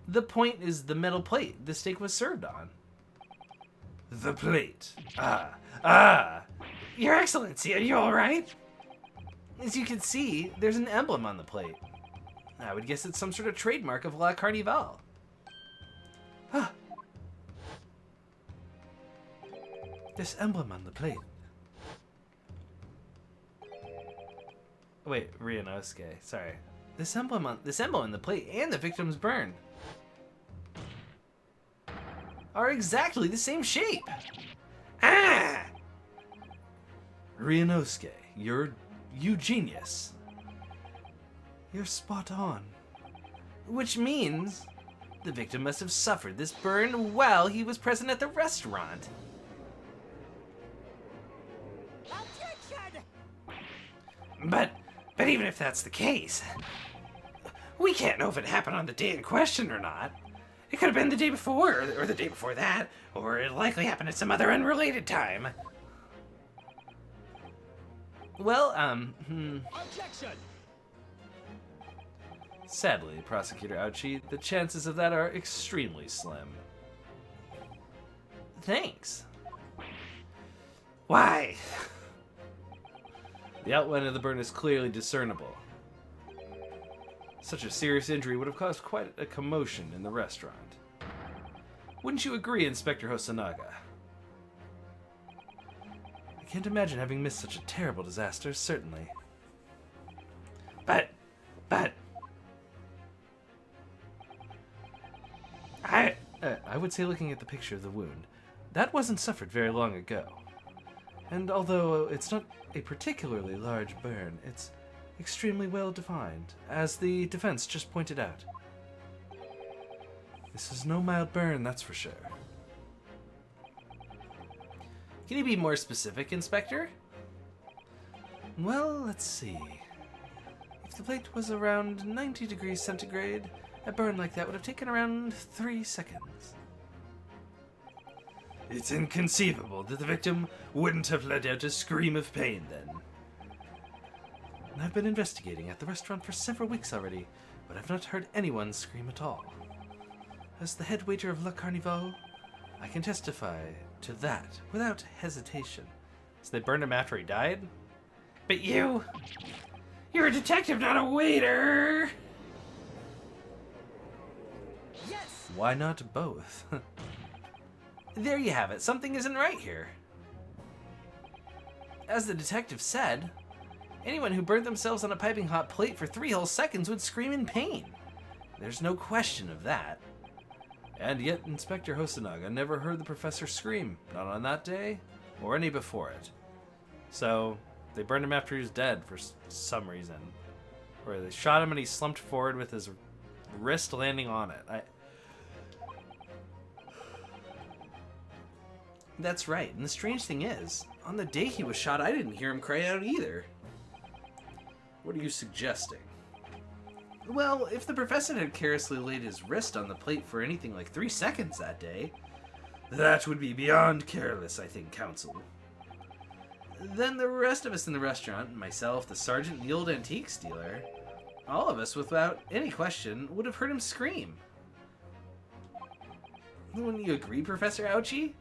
Speaker 1: the point is the metal plate the steak was served on.
Speaker 4: The plate.
Speaker 3: Your Excellency, are you alright?
Speaker 1: As you can see, there's an emblem on the plate. I would guess it's some sort of trademark of La Carnival.
Speaker 4: This emblem on the plate.
Speaker 1: Wait, Ryunosuke, sorry. This emblem in the plate and the victim's burn are exactly the same shape.
Speaker 4: Ryunosuke, you genius. You're spot on.
Speaker 1: Which means the victim must have suffered this burn while he was present at the restaurant.
Speaker 2: Objection!
Speaker 3: But even if that's the case, we can't know if it happened on the day in question or not. It could have been the day before, or the day before that, or it likely happened at some other unrelated time.
Speaker 1: Well,
Speaker 2: Objection!
Speaker 1: sadly, Prosecutor Auchi, the chances of that are extremely slim. Thanks.
Speaker 3: Why?
Speaker 1: The outline of the burn is clearly discernible. Such a serious injury would have caused quite a commotion in the restaurant. Wouldn't you agree, Inspector Hosonaga?
Speaker 4: I can't imagine having missed such a terrible disaster, certainly.
Speaker 3: But
Speaker 4: I would say, looking at the picture of the wound, that wasn't suffered very long ago. And although it's not a particularly large burn, it's extremely well defined, as the defense just pointed out. This is no mild burn, that's for sure.
Speaker 1: Can you be more specific, Inspector?
Speaker 4: Well, let's see. If the plate was around 90 degrees centigrade, a burn like that would have taken around 3 seconds. It's inconceivable that the victim wouldn't have let out a scream of pain then. And I've been investigating at the restaurant for several weeks already, but I've not heard anyone scream at all. As the head waiter of La Carnival, I can testify to that without hesitation.
Speaker 1: So they burned him after he died?
Speaker 3: But you're a detective, not a waiter.
Speaker 2: Yes!
Speaker 4: Why not both?
Speaker 1: There you have it. Something isn't right here. As the detective said, anyone who burned themselves on a piping hot plate for 3 whole seconds would scream in pain. There's no question of that.
Speaker 4: And yet Inspector Hosonaga never heard the professor scream, not on that day or any before it.
Speaker 1: So they burned him after he was dead for some reason. Or they shot him and he slumped forward with his wrist landing on it. That's right, and the strange thing is, on the day he was shot, I didn't hear him cry out either.
Speaker 4: What are you suggesting?
Speaker 1: Well, if the professor had carelessly laid his wrist on the plate for anything like 3 seconds that day,
Speaker 4: That would be beyond careless, I think, counsel.
Speaker 1: then the rest of us in the restaurant, myself, the sergeant, and the old antiques dealer, all of us, without any question, would have heard him scream. Wouldn't you agree, Professor Auchi?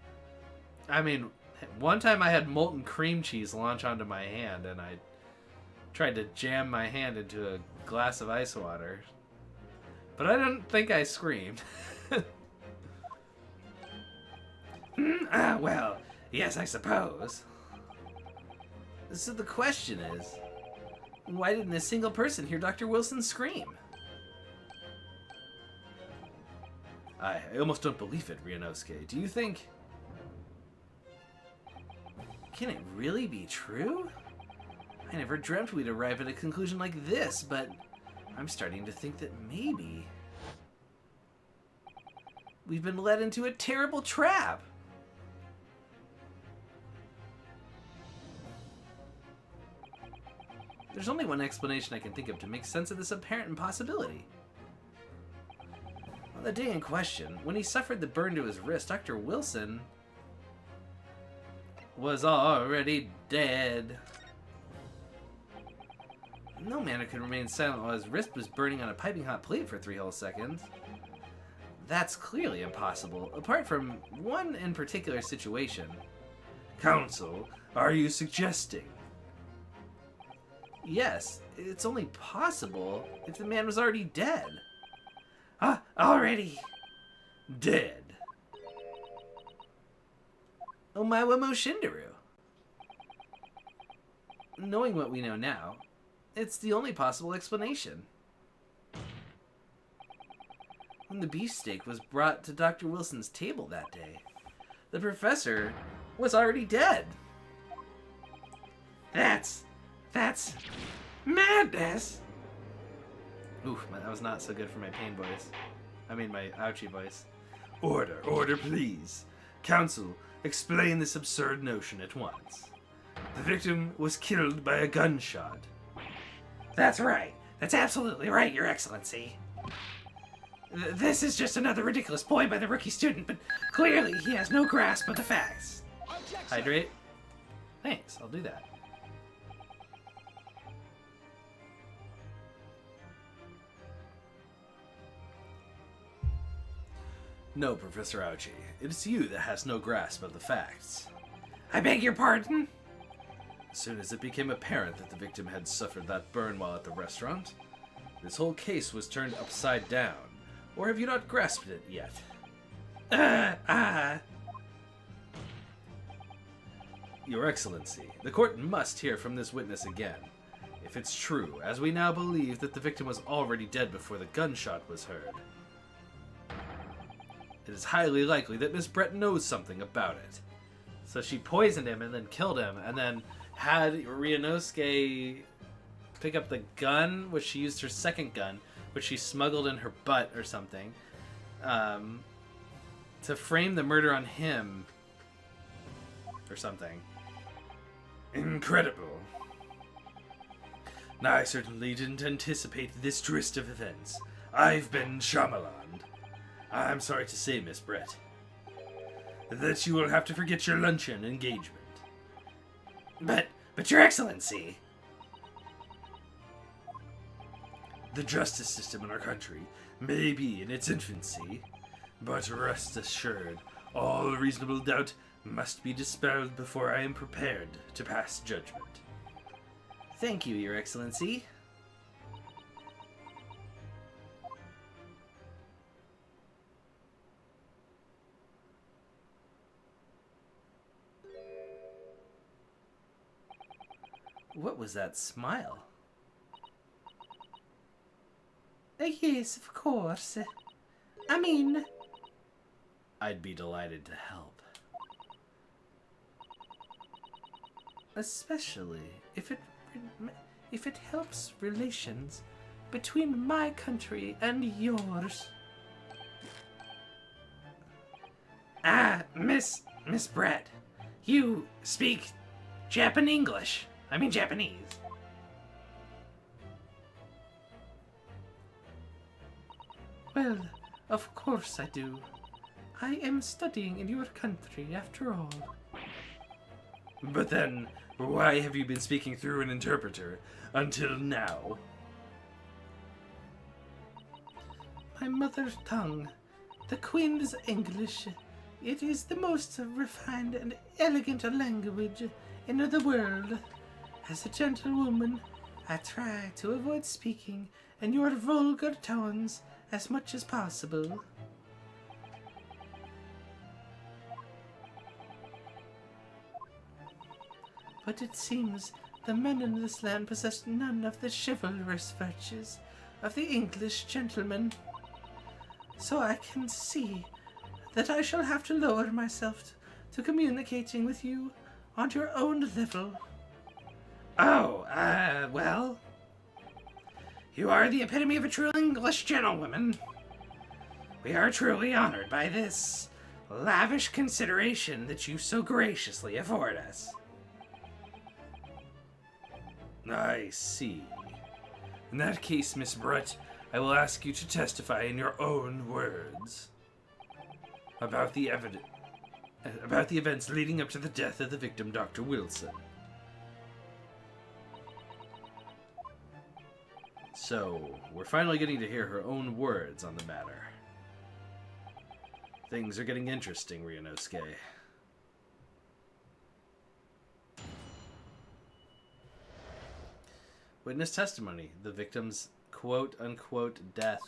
Speaker 1: I mean, one time I had molten cream cheese launch onto my hand, and I tried to jam my hand into a glass of ice water. But I don't think I screamed.
Speaker 3: Well, yes, I suppose.
Speaker 1: So the question is, why didn't a single person hear Dr. Wilson scream? I almost don't believe it, Ryunosuke. Do you think... Can it really be true? I never dreamt we'd arrive at a conclusion like this, but I'm starting to think that maybe we've been led into a terrible trap. There's only one explanation I can think of to make sense of this apparent impossibility. On the day in question, when he suffered the burn to his wrist, Dr. Wilson was already dead. No man could remain silent while his wrist was burning on a piping hot plate for 3 whole seconds. That's clearly impossible, apart from one in particular situation.
Speaker 4: Counsel, are you suggesting?
Speaker 1: Yes, it's only possible if the man was already dead.
Speaker 3: Already
Speaker 4: Dead.
Speaker 1: Omawa Moshindaru. Knowing what we know now, it's the only possible explanation. When the beefsteak was brought to Dr. Wilson's table that day, the professor was already dead.
Speaker 3: That's madness.
Speaker 1: Oof, that was not so good for my pain voice. I mean, my Auchi voice.
Speaker 4: Order, please. Counsel, explain this absurd notion at once. The victim was killed by a gunshot.
Speaker 3: That's right. That's absolutely right, Your Excellency. This is just another ridiculous ploy by the rookie student, but clearly he has no grasp of the facts.
Speaker 2: Objection!
Speaker 1: Hydrate? Thanks, I'll do that. No, Professor Auchi. It is you that has no grasp of the facts.
Speaker 3: I beg your pardon?
Speaker 1: As soon as it became apparent that the victim had suffered that burn while at the restaurant, this whole case was turned upside down. Or have you not grasped it yet? Your Excellency, the court must hear from this witness again. If it's true, as we now believe, that the victim was already dead before the gunshot was heard, it is highly likely that Miss Brett knows something about it. So she poisoned him and then killed him, and then had Ryunosuke pick up the gun, which she used her second gun, which she smuggled in her butt or something, to frame the murder on him or something.
Speaker 4: Incredible. I certainly didn't anticipate this twist of events. I've been Shyamalan. I'm sorry to say, Miss Brett, that you will have to forget your luncheon engagement.
Speaker 3: But Your Excellency.
Speaker 4: The justice system in our country may be in its infancy, but rest assured, all reasonable doubt must be dispelled before I am prepared to pass judgment.
Speaker 1: Thank you, Your Excellency. What was that smile?
Speaker 3: Yes, of course. I mean...
Speaker 1: I'd be delighted to help. Especially if it helps relations between my country and yours.
Speaker 3: Miss Brett, you speak Japanese. I mean Japanese.
Speaker 1: Well, of course I do. I am studying in your country, after all.
Speaker 4: But then, why have you been speaking through an interpreter until now?
Speaker 1: My mother tongue, the Queen's English. It is the most refined and elegant language in the world. As a gentlewoman, I try to avoid speaking in your vulgar tones
Speaker 3: as much as possible. But it seems the men in this land possess none of the chivalrous virtues of the English gentleman. So I can see that I shall have to lower myself to communicating with you on your own level. Oh, well, you are the epitome of a true English gentlewoman. We are truly honored by this lavish consideration that you so graciously afford us.
Speaker 4: I see. In that case, Miss Brett, I will ask you to testify in your own words about the events leading up to the death of the victim, Dr. Wilson.
Speaker 1: So, we're finally getting to hear her own words on the matter. Things are getting interesting, Ryunosuke. Witness testimony. The victim's quote-unquote death.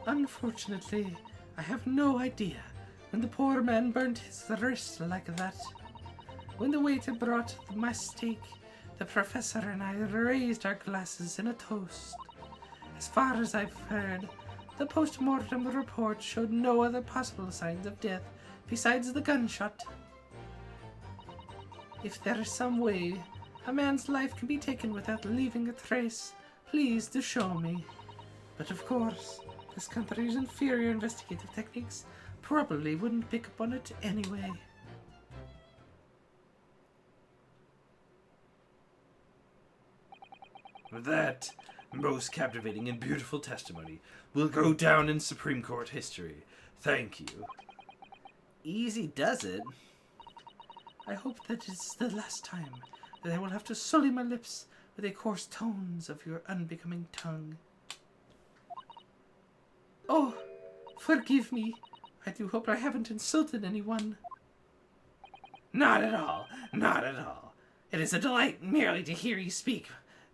Speaker 3: Unfortunately, I have no idea when the poor man burnt his wrist like that. When the waiter brought my steak, the professor and I raised our glasses in a toast. As far as I've heard, the post-mortem report showed no other possible signs of death besides the gunshot. If there is some way a man's life can be taken without leaving a trace, please do show me. But of course, this country's inferior investigative techniques probably wouldn't pick up on it anyway.
Speaker 4: That most captivating and beautiful testimony will go down in Supreme Court history. Thank you.
Speaker 1: Easy does it.
Speaker 3: I hope that it's the last time that I will have to sully my lips with the coarse tones of your unbecoming tongue. Oh, forgive me. I do hope I haven't insulted anyone.
Speaker 2: Not at all. Not at all. It is a delight merely to hear you speak,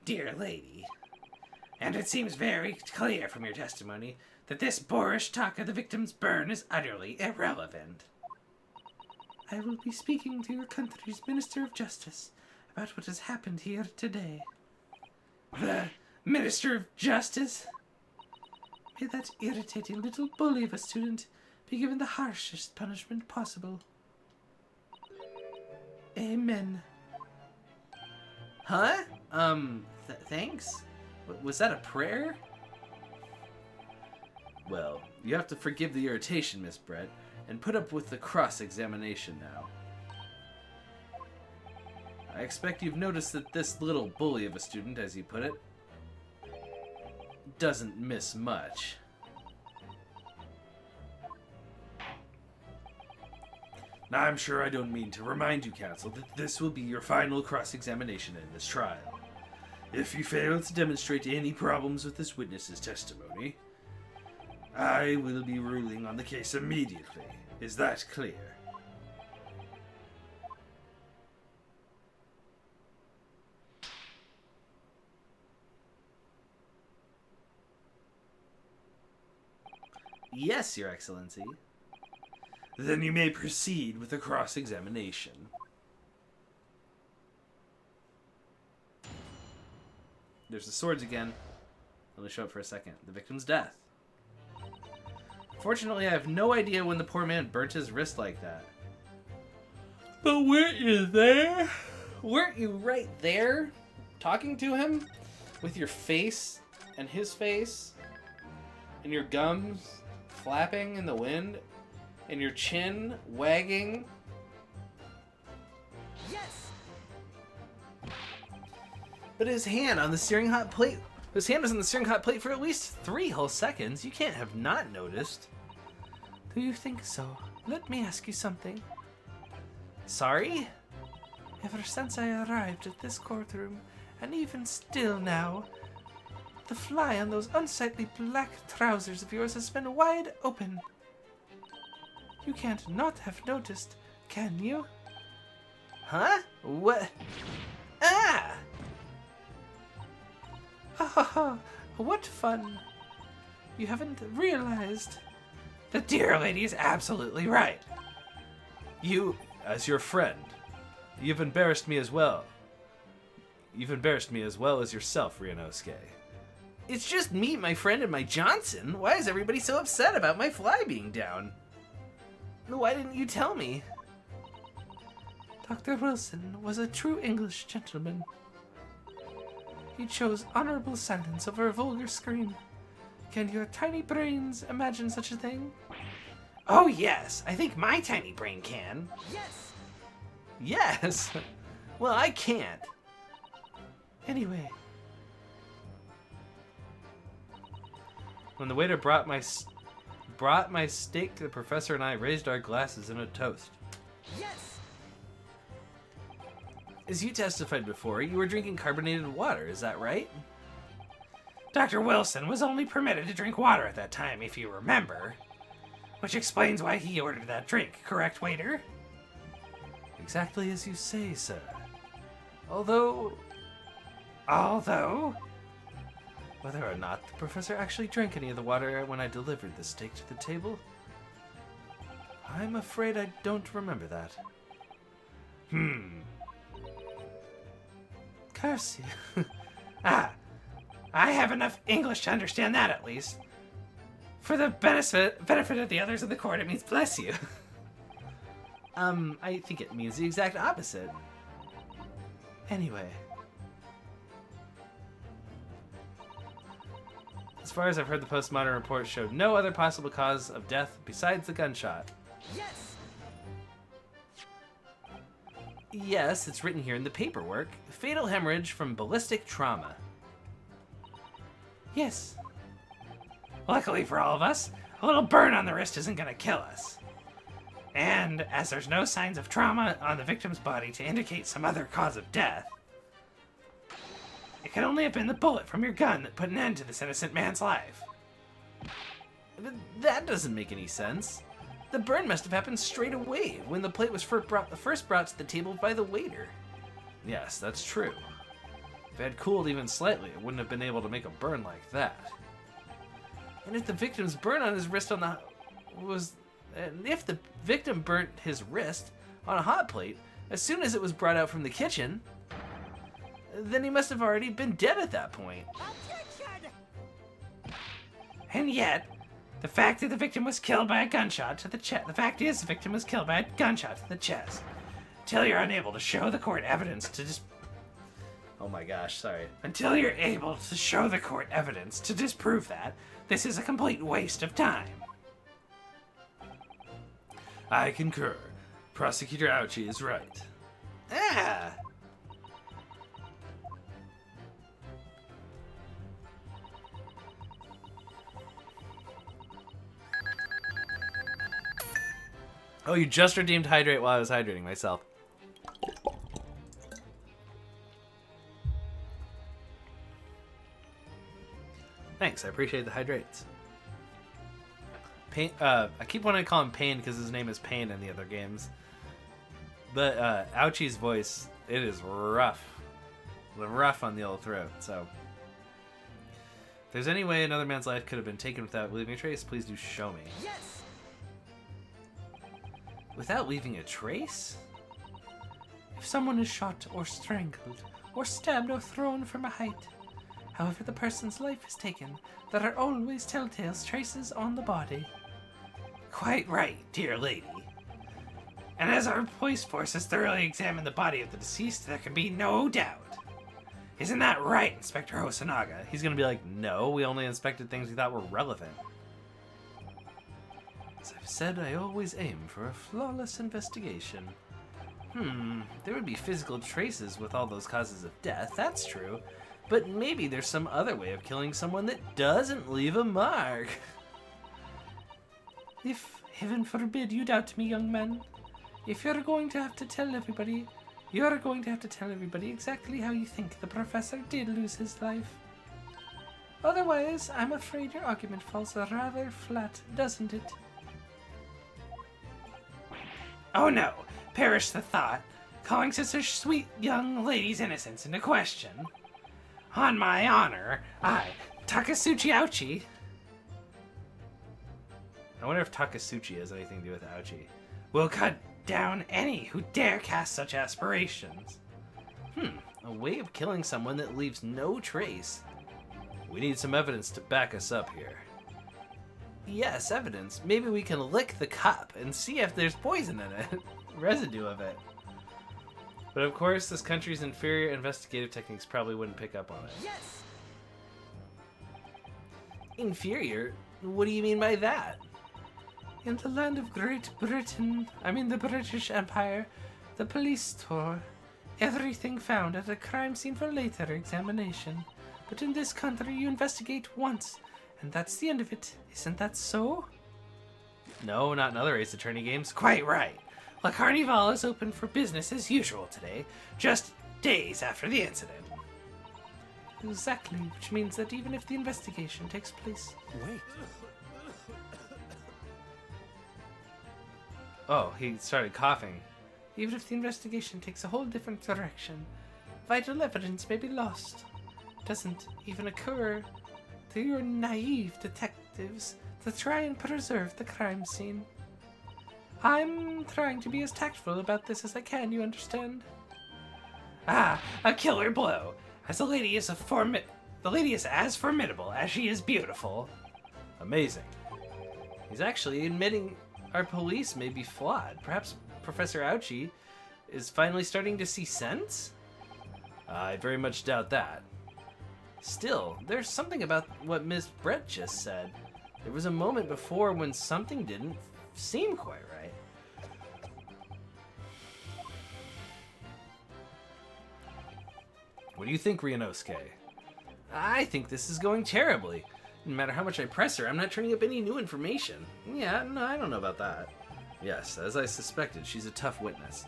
Speaker 2: dear lady. And it seems very clear from your testimony that this boorish talk of the victim's burn is utterly irrelevant.
Speaker 3: I will be speaking to your country's Minister of Justice about what has happened here today.
Speaker 2: The Minister of Justice?
Speaker 3: May that irritating little bully of a student be given the harshest punishment possible. Amen.
Speaker 1: Huh? Thanks? Was that a prayer? Well, you have to forgive the irritation, Miss Brett, and put up with the cross-examination now. I expect you've noticed that this little bully of a student, as you put it, doesn't miss much.
Speaker 4: Now, I'm sure I don't mean to remind you, counsel, that this will be your final cross-examination in this trial. If you fail to demonstrate any problems with this witness's testimony, I will be ruling on the case immediately. Is that clear?
Speaker 1: Yes, Your Excellency.
Speaker 4: Then you may proceed with the cross-examination.
Speaker 1: There's the swords again. Only show up for a second. The victim's death. Fortunately, I have no idea when the poor man burnt his wrist like that.
Speaker 4: But weren't you there?
Speaker 1: Weren't you right there? Talking to him? With your face and his face? And your gums flapping in the wind? And your chin wagging?
Speaker 2: Yes!
Speaker 1: But his hand on the steering hot plate... His hand was on the steering hot plate for at least 3 whole seconds. You can't have not noticed.
Speaker 3: Do you think so? Let me ask you something.
Speaker 1: Sorry?
Speaker 3: Ever since I arrived at this courtroom, and even still now, the fly on those unsightly black trousers of yours has been wide open. You can't not have noticed, can you?
Speaker 1: Huh? What? Ah!
Speaker 3: Ha ha ha! What fun!
Speaker 1: You haven't realized.
Speaker 2: The dear lady is absolutely right.
Speaker 1: You, as your friend, you've embarrassed me as well. You've embarrassed me as well as yourself, Ryunosuke. It's just me, my friend, and my Johnson. Why is everybody so upset about my fly being down? Why didn't you tell me? Dr. Wilson was a true English gentleman. He chose honorable silence over a vulgar scream. Can your tiny brains imagine such a thing?
Speaker 2: Oh yes, I think my tiny brain can.
Speaker 1: Yes? Well, I can't. Anyway. When the waiter brought my steak, the professor and I raised our glasses in a toast.
Speaker 3: Yes!
Speaker 1: As you testified before, you were drinking carbonated water, is that right?
Speaker 2: Dr. Wilson was only permitted to drink water at that time, if you remember. Which explains why he ordered that drink, correct, waiter?
Speaker 1: Exactly as you say, sir. Although, whether or not the professor actually drank any of the water when I delivered the steak to the table, I'm afraid I don't remember that. Curse you.
Speaker 2: I have enough English to understand that, at least. For the benefit of the others in the court, it means bless you.
Speaker 1: I think it means the exact opposite. Anyway. As far as I've heard, the postmortem report showed no other possible cause of death besides the gunshot.
Speaker 3: Yes!
Speaker 1: Yes, it's written here in the paperwork. Fatal hemorrhage from ballistic trauma.
Speaker 2: Yes. Luckily for all of us, a little burn on the wrist isn't going to kill us. And as there's no signs of trauma on the victim's body to indicate some other cause of death, it could only have been the bullet from your gun that put an end to this innocent man's life.
Speaker 1: But that doesn't make any sense. The burn must have happened straight away when the plate was first brought to the table by the waiter. Yes, that's true. If it had cooled even slightly, it wouldn't have been able to make a burn like that. And if the victim's burn on his wrist and if the victim burnt his wrist on a hot plate as soon as it was brought out from the kitchen, then he must have already been dead at that point.
Speaker 3: Objection!
Speaker 2: And yet, the fact that the victim was killed by a gunshot to the chest. The fact is, the victim was killed by a gunshot to the chest. Until you're unable to show the court evidence to
Speaker 1: Oh my gosh, sorry.
Speaker 2: Until you're able to show the court evidence to disprove that, this is a complete waste of time.
Speaker 4: I concur. Prosecutor Auchi is right.
Speaker 1: Ah! Oh, you just redeemed hydrate while I was hydrating myself. Thanks, I appreciate the hydrates. Pain, I keep wanting to call him Pain because his name is Pain in the other games. But Auchi's voice, it is rough. Rough on the old throat, so. If there's any way another man's life could have been taken without leaving a trace, please do show me.
Speaker 3: Yes!
Speaker 1: Without leaving a trace?
Speaker 2: If someone is shot or strangled, or stabbed or thrown from a height, however the person's life is taken, there are always telltale traces on the body. Quite right, dear lady. And as our police force has thoroughly examined the body of the deceased, there can be no doubt. Isn't that right, Inspector Hosonaga?
Speaker 1: He's gonna be like, no, we only inspected things we thought were relevant. As I've said, I always aim for a flawless investigation. There would be physical traces with all those causes of death, that's true. But maybe there's some other way of killing someone that doesn't leave a mark.
Speaker 2: If, heaven forbid, you doubt me, young man, if you're going to have to tell everybody, you're going to have to tell everybody exactly how you think the professor did lose his life. Otherwise, I'm afraid your argument falls rather flat, doesn't it? Oh no, perish the thought, calling such a sweet young lady's innocence into question. On my honor, I, Takasuchi Auchi,
Speaker 1: I wonder if Takasuchi has anything to do with Auchi.
Speaker 3: We'll cut down any who dare cast such aspirations.
Speaker 1: A way of killing someone that leaves no trace. We need some evidence to back us up here. Yes, evidence. Maybe we can lick the cup and see if there's poison in it. Residue of it. But of course, this country's inferior investigative techniques probably wouldn't pick up on it.
Speaker 5: Yes!
Speaker 1: Inferior? What do you mean by that?
Speaker 3: In the land of Great Britain, the British Empire, the police store everything found at a crime scene for later examination. But in this country, you investigate once, and that's the end of it. Isn't that so?
Speaker 1: No, not in other Ace Attorney games.
Speaker 3: Quite right. La Carnival is open for business as usual today, just days after the incident. Exactly, which means that even if the investigation takes place...
Speaker 5: Wait.
Speaker 1: Oh, he started coughing.
Speaker 3: Even if the investigation takes a whole different direction, vital evidence may be lost. Doesn't even occur to your naive detectives to try and preserve the crime scene. I'm trying to be as tactful about this as I can, you understand? Ah, a killer blow. As the lady is as formidable as she is beautiful.
Speaker 1: Amazing. He's actually admitting our police may be flawed. Perhaps Professor Auchi is finally starting to see sense? I very much doubt that. Still, there's something about what Miss Brett just said. There was a moment before when something didn't seem quite right. What do you think, Ryunosuke? I think this is going terribly. No matter how much I press her, I'm not turning up any new information. Yeah, no, I don't know about that. Yes, as I suspected, she's a tough witness.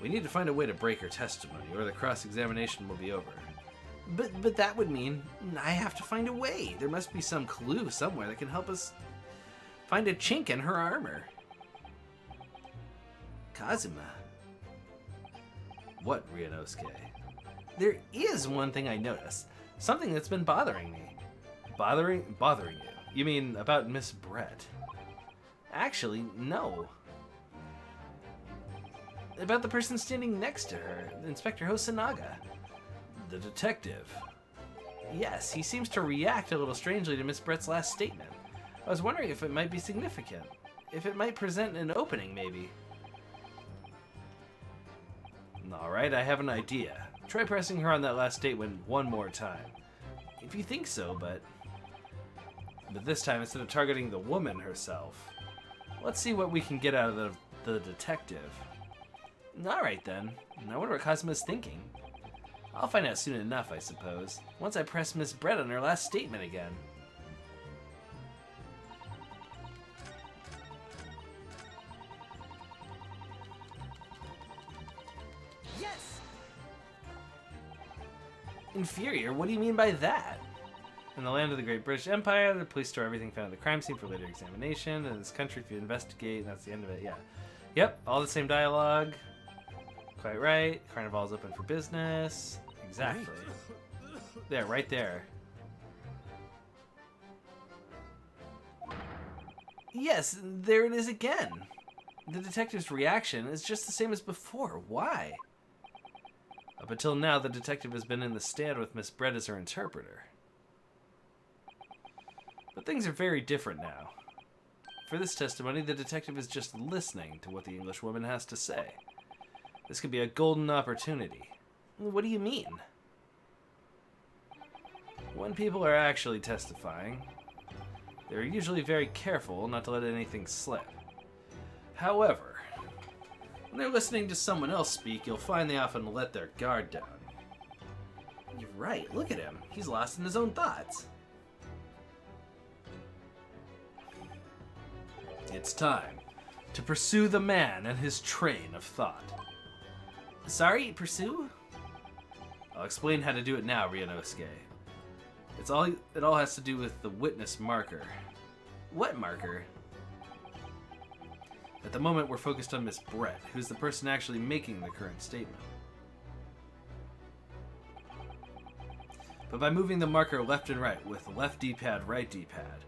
Speaker 1: We need to find a way to break her testimony, or the cross-examination will be over. But that would mean I have to find a way. There must be some clue somewhere that can help us find a chink in her armor. Kazuma. What, Ryunosuke? There is one thing I noticed. Something that's been bothering me. Bothering you? You mean about Miss Brett? Actually, no. About the person standing next to her, Inspector Hosonaga. The detective. Yes, he seems to react a little strangely to Miss Brett's last statement. I was wondering if it might be significant. If it might present an opening, maybe. Alright, I have an idea. Try pressing her on that last statement one more time. If you think so, but this time instead of targeting the woman herself. Let's see what we can get out of the detective. Alright then. I wonder what Kazuma's thinking. I'll find out soon enough, I suppose. Once I press Miss Brett on her last statement again.
Speaker 5: Yes!
Speaker 1: Inferior? What do you mean by that? In the land of the Great British Empire, the police store everything found at the crime scene for later examination. In this country, if you investigate, and that's the end of it, yeah. Yep, all the same dialogue. Quite right. Carnival's open for business. Exactly. There, right there. Yes, there it is again. The detective's reaction is just the same as before. Why? Up until now, the detective has been in the stand with Miss Brett as her interpreter. But things are very different now. For this testimony, the detective is just listening to what the Englishwoman has to say. This could be a golden opportunity. What do you mean? When people are actually testifying, they're usually very careful not to let anything slip. However, when they're listening to someone else speak, you'll find they often let their guard down. You're right, look at him. He's lost in his own thoughts. It's time to pursue the man and his train of thought. Sorry, pursue? I'll explain how to do it now, Ryunosuke. It all has to do with the witness marker. What marker? At the moment, we're focused on Miss Brett, who's the person actually making the current statement. But by moving the marker left and right with left D-pad, right D-pad,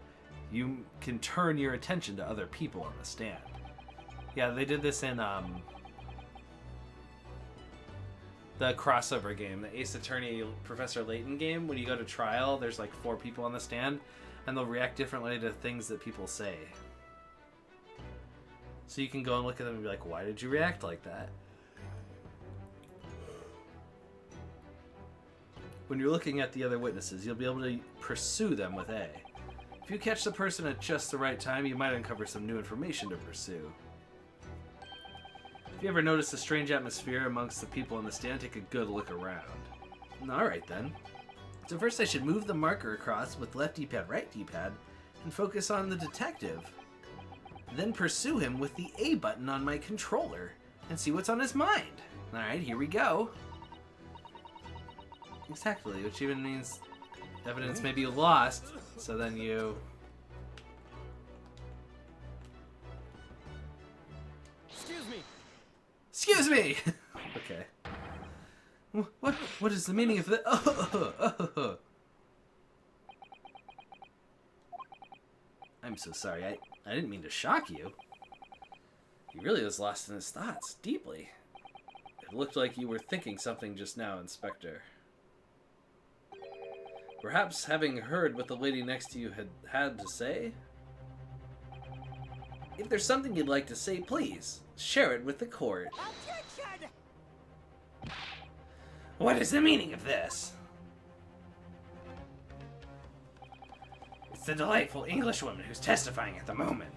Speaker 1: You can turn your attention to other people on the stand. Yeah, they did this in the crossover game, the Ace Attorney Professor Layton game. When you go to trial, there's like 4 people on the stand, and they'll react differently to things that people say. So you can go and look at them and be like, why did you react like that? When you're looking at the other witnesses, you'll be able to pursue them with A. If you catch the person at just the right time, you might uncover some new information to pursue. If you ever notice a strange atmosphere amongst the people in the stand, take a good look around. Alright then. So first I should move the marker across with left D-pad, right D-pad, and focus on the detective. Then pursue him with the A button on my controller, and see what's on his mind. Alright, here we go. Exactly, which even means evidence may be lost, so then you... Excuse me! Okay. What is the meaning of the... I'm so sorry, I didn't mean to shock you. He really was lost in his thoughts, deeply. It looked like you were thinking something just now, Inspector. Perhaps having heard what the lady next to you had to say? If there's something you'd like to say, please, share it with the court.
Speaker 5: Objection!
Speaker 2: What is the meaning of this? It's the delightful Englishwoman who's testifying at the moment.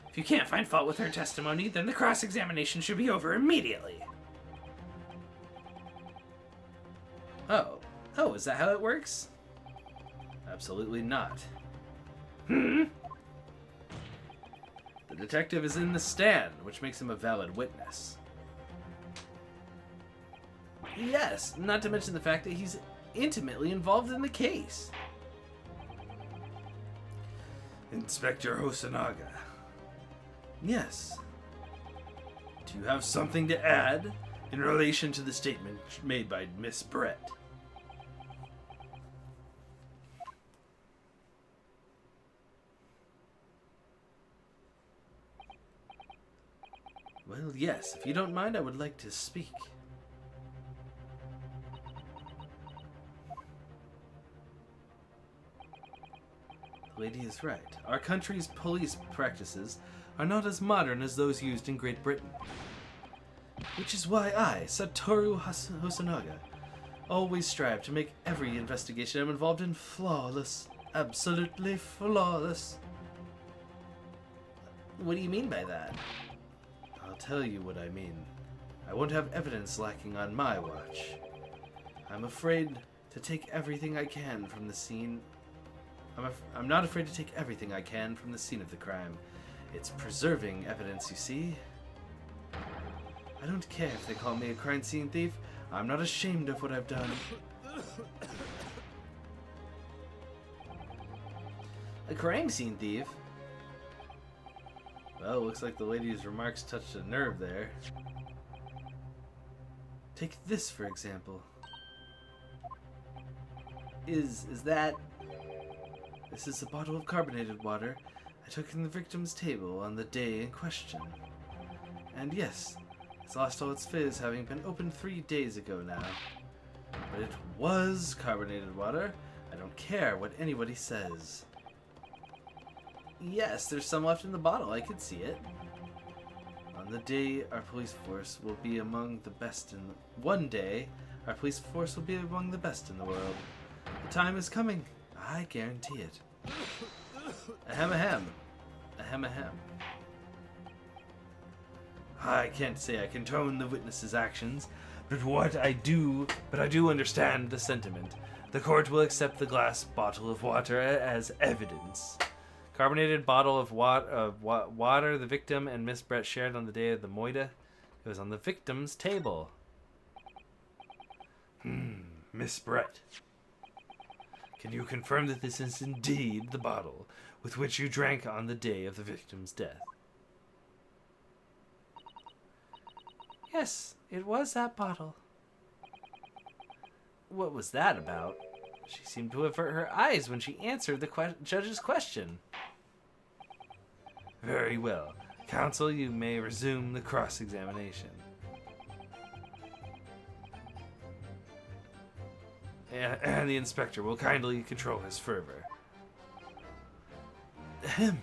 Speaker 2: If you can't find fault with her testimony, then the cross-examination should be over immediately.
Speaker 1: Oh, is that how it works? Absolutely not.
Speaker 2: Hmm?
Speaker 1: The detective is in the stand, which makes him a valid witness. Yes, not to mention the fact that he's intimately involved in the case.
Speaker 4: Inspector Hosanaga,
Speaker 1: Yes.
Speaker 4: do you have something to add in relation to the statement made by Miss Brett?
Speaker 1: Well, yes, if you don't mind, I would like to speak. The lady is right. Our country's police practices are not as modern as those used in Great Britain. Which is why I, Satoru Hosanaga, always strive to make every investigation I'm involved in flawless. Absolutely flawless. What do you mean by that? I'll tell you what I mean. I won't have evidence lacking on my watch. I'm afraid to take everything I can from the scene. I'm not afraid to take everything I can from the scene of the crime. It's preserving evidence, you see. I don't care if they call me a crime scene thief. I'm not ashamed of what I've done. A crime scene thief? Well, looks like the lady's remarks touched a nerve there. Take this, for example. Is that... This is a bottle of carbonated water I took from the victim's table on the day in question. And yes, it's lost all its fizz, having been opened 3 days ago now. But it was carbonated water. I don't care what anybody says. Yes, there's some left in the bottle. I could see it. On the day, our police force will be among the best in the... One day, our police force will be among the best in the world. The time is coming. I guarantee it. Ahem ahem. Ahem ahem.
Speaker 4: I can't say I condone the witness's actions, but I do understand the sentiment. The court will accept the glass bottle of water as evidence.
Speaker 1: Carbonated bottle of water the victim and Miss Brett shared on the day of the moida. It was on the victim's table.
Speaker 4: Miss Brett, can you confirm that this is indeed the bottle with which you drank on the day of the victim's death?
Speaker 1: Yes, it was that bottle. What was that about? She seemed to avert her eyes when she answered the judge's question.
Speaker 4: Very well. Counsel, you may resume the cross-examination. And the inspector will kindly control his fervor. Ahem.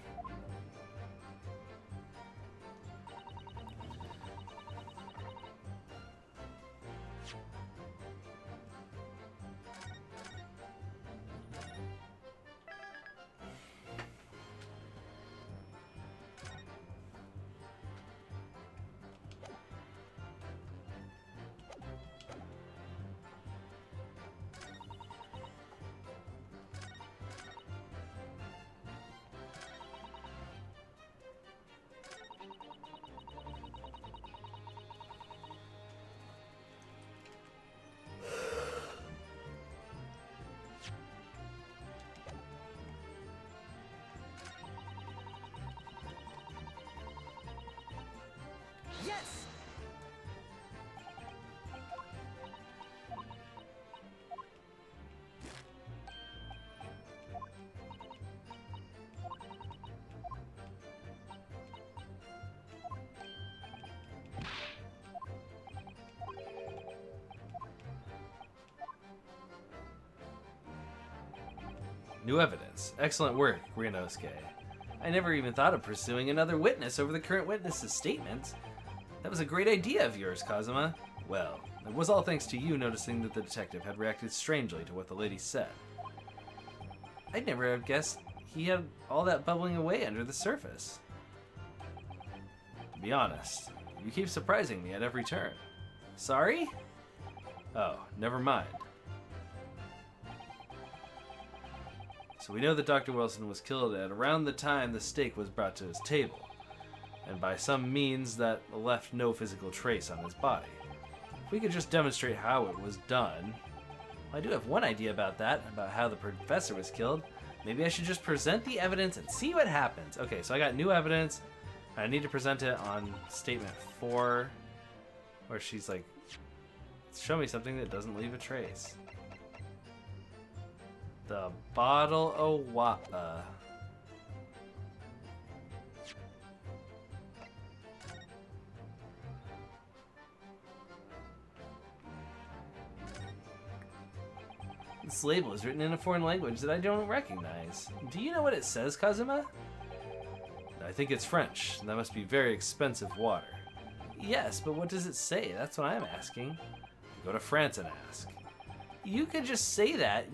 Speaker 5: Yes!
Speaker 1: New evidence. Excellent work, Ryunosuke. I never even thought of pursuing another witness over the current witness's statement. That was a great idea of yours, Kazuma. Well, it was all thanks to you noticing that the detective had reacted strangely to what the lady said. I'd never have guessed he had all that bubbling away under the surface. To be honest, you keep surprising me at every turn. Sorry? Oh, never mind. So we know that Dr. Wilson was killed at around the time the steak was brought to his table, and by some means that left no physical trace on his body. If we could just demonstrate how it was done. I do have one idea about that, about how the professor was killed. Maybe I should just present the evidence and see what happens. Okay, so I got new evidence. I need to present it on statement 4, where she's like, show me something that doesn't leave a trace. The bottle of water. This label is written in a foreign language that I don't recognize. Do you know what it says, Kazuma? I think it's French. That must be very expensive water. Yes, but what does it say? That's what I'm asking. Go to France and ask. You could just say that.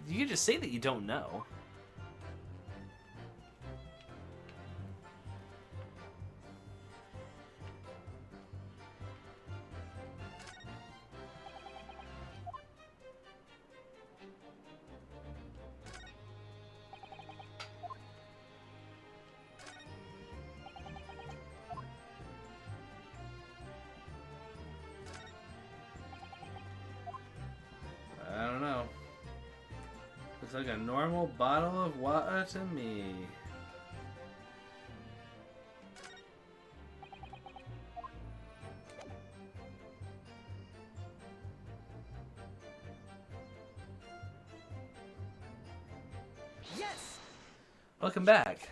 Speaker 1: You could just say that you don't know. I don't know. Looks like a normal bottle of water to me.
Speaker 5: Yes!
Speaker 1: Welcome back.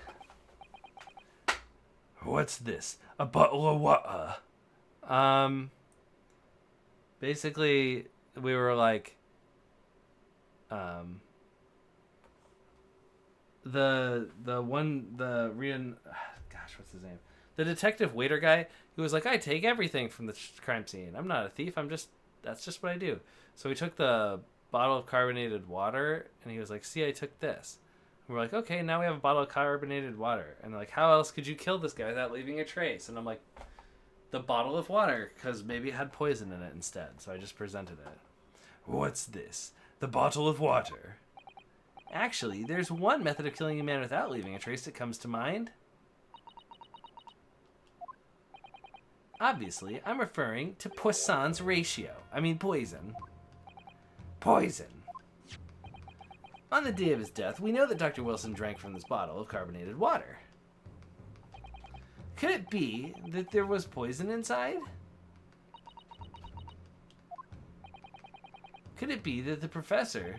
Speaker 4: What's this? A bottle of water?
Speaker 1: Basically, we were like, the what's his name? The detective waiter guy who was like, I take everything from the crime scene. I'm not a thief. That's just what I do. So we took the bottle of carbonated water and he was like, see, I took this. And we're like, okay, now we have a bottle of carbonated water. And they're like, how else could you kill this guy without leaving a trace? And I'm like, the bottle of water, because maybe it had poison in it instead. So I just presented it.
Speaker 4: What's this? The bottle of water?
Speaker 1: Actually, there's one method of killing a man without leaving a trace that comes to mind. Obviously, I'm referring to Poisson's ratio. I mean poison. Poison. On the day of his death, we know that Dr. Wilson drank from this bottle of carbonated water. Could it be that there was poison inside? Could it be that the professor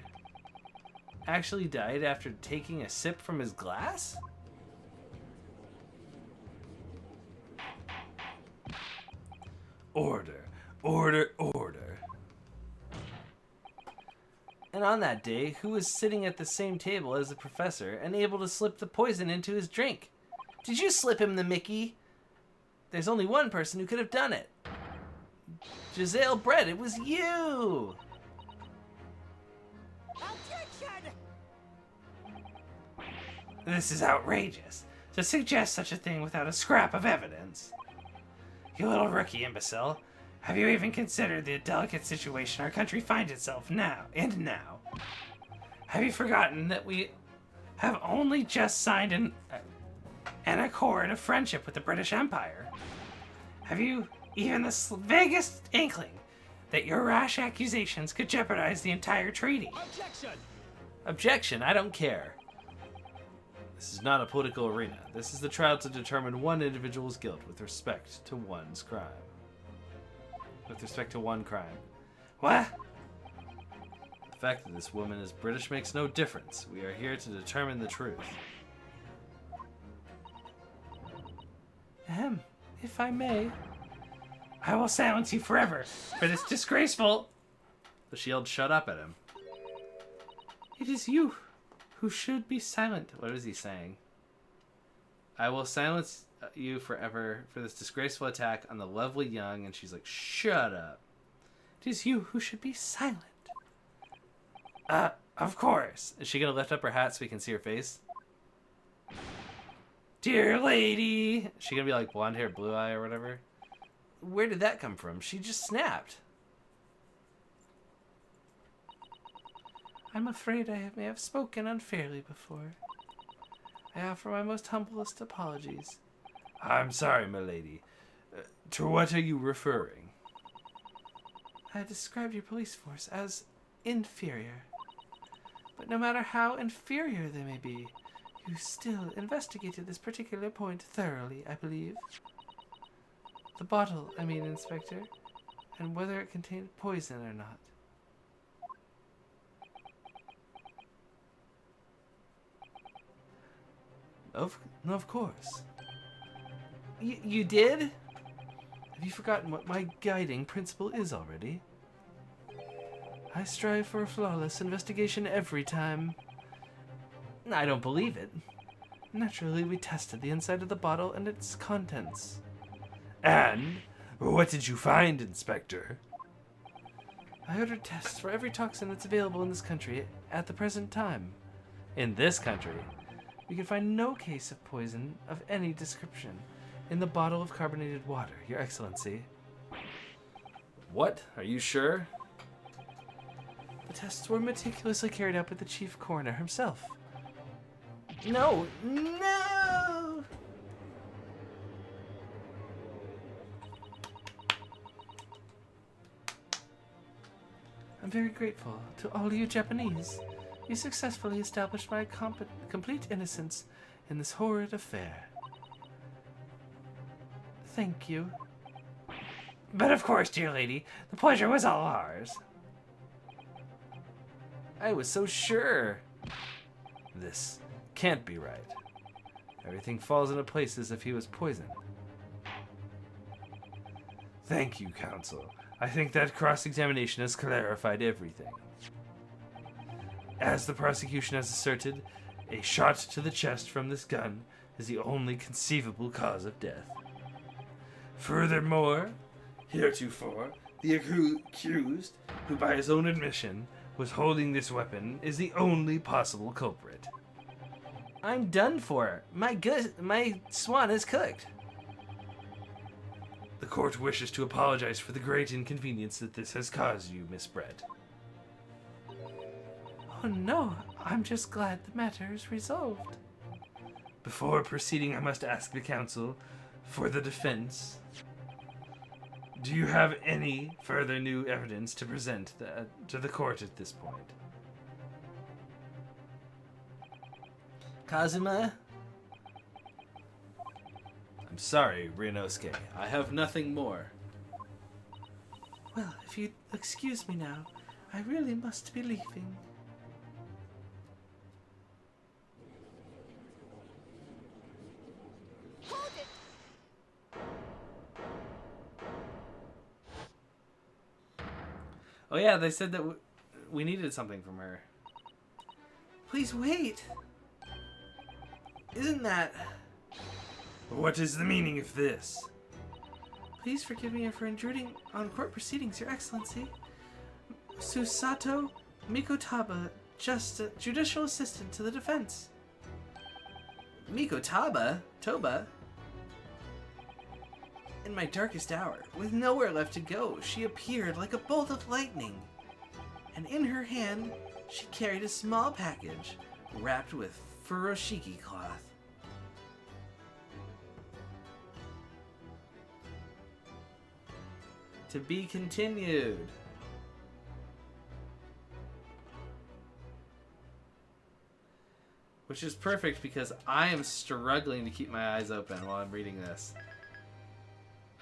Speaker 1: actually died after taking a sip from his glass?
Speaker 4: Order, order, order.
Speaker 1: And on that day, who was sitting at the same table as the professor and able to slip the poison into his drink? Did you slip him the Mickey? There's only one person who could have done it. Giselle Brett, it was you!
Speaker 5: Objection!
Speaker 2: This is outrageous. To suggest such a thing without a scrap of evidence. You little rookie imbecile. Have you even considered the delicate situation our country finds itself now? Have you forgotten that we have only just signed an accord of friendship with the British Empire? Have you even the vaguest inkling that your rash accusations could jeopardize the entire treaty?
Speaker 5: Objection!
Speaker 1: Objection, I don't care. This is not a political arena. This is the trial to determine one individual's guilt with respect to one's crime. With respect to one crime.
Speaker 2: What?
Speaker 1: The fact that this woman is British makes no difference. We are here to determine the truth.
Speaker 2: If I may, I will silence you forever for this disgraceful...
Speaker 1: The shield shut up at him.
Speaker 2: It is you who should be silent.
Speaker 1: What is he saying? I will silence you forever for this disgraceful attack on the lovely young. And she's like, shut up.
Speaker 2: It is you who should be silent. Of course.
Speaker 1: Is she going to lift up her hat so we can see her face?
Speaker 2: Dear lady.
Speaker 1: Is she going to be like blonde hair, blue eye or whatever? Where did that come from? She just snapped.
Speaker 2: I'm afraid I may have spoken unfairly before. I offer my most humblest apologies.
Speaker 4: I'm sorry, milady. To what are you referring?
Speaker 2: I described your police force as inferior. But no matter how inferior they may be, you still investigated this particular point thoroughly, I believe. The bottle, I mean, Inspector, and whether it contained poison or not.
Speaker 1: Of course. You did? Have you forgotten what my guiding principle is already?
Speaker 2: I strive for a flawless investigation every time.
Speaker 1: I don't believe it.
Speaker 2: Naturally, we tested the inside of the bottle and its contents.
Speaker 4: And what did you find, Inspector?
Speaker 2: I ordered tests for every toxin that's available in this country at the present time.
Speaker 1: In this country?
Speaker 2: We could find no case of poison of any description in the bottle of carbonated water, Your Excellency.
Speaker 1: What? Are you sure?
Speaker 2: The tests were meticulously carried out by the chief coroner himself.
Speaker 1: No! No!
Speaker 2: I'm very grateful to all you Japanese. You successfully established my complete innocence in this horrid affair. Thank you. But of course, dear lady, the pleasure was all ours.
Speaker 1: I was so sure. This can't be right. Everything falls into place as if he was poisoned.
Speaker 4: Thank you, counsel. I think that cross-examination has clarified everything. As the prosecution has asserted, a shot to the chest from this gun is the only conceivable cause of death. Furthermore, heretofore, the accused, who by his own admission was holding this weapon, is the only possible culprit.
Speaker 1: I'm done for. My swan is cooked.
Speaker 4: The court wishes to apologize for the great inconvenience that this has caused you, Miss Brett.
Speaker 2: Oh no, I'm just glad the matter is resolved.
Speaker 4: Before proceeding, I must ask the counsel for the defense. Do you have any further new evidence to present to the court at this point?
Speaker 1: Kazuma? I'm sorry, Ryunosuke. I have nothing more.
Speaker 2: Well, if you'd excuse me now, I really must be leaving.
Speaker 1: Oh yeah, they said that we needed something from her. Please wait. Isn't that...
Speaker 4: What is the meaning of this?
Speaker 1: Please forgive me for intruding on court proceedings, Your Excellency. Susato Mikotaba, just a judicial assistant to the defense. Mikotaba? Toba? In my darkest hour, with nowhere left to go, she appeared like a bolt of lightning. And in her hand, she carried a small package wrapped with furoshiki cloth. To be continued. Which is perfect because I am struggling to keep my eyes open while I'm reading this.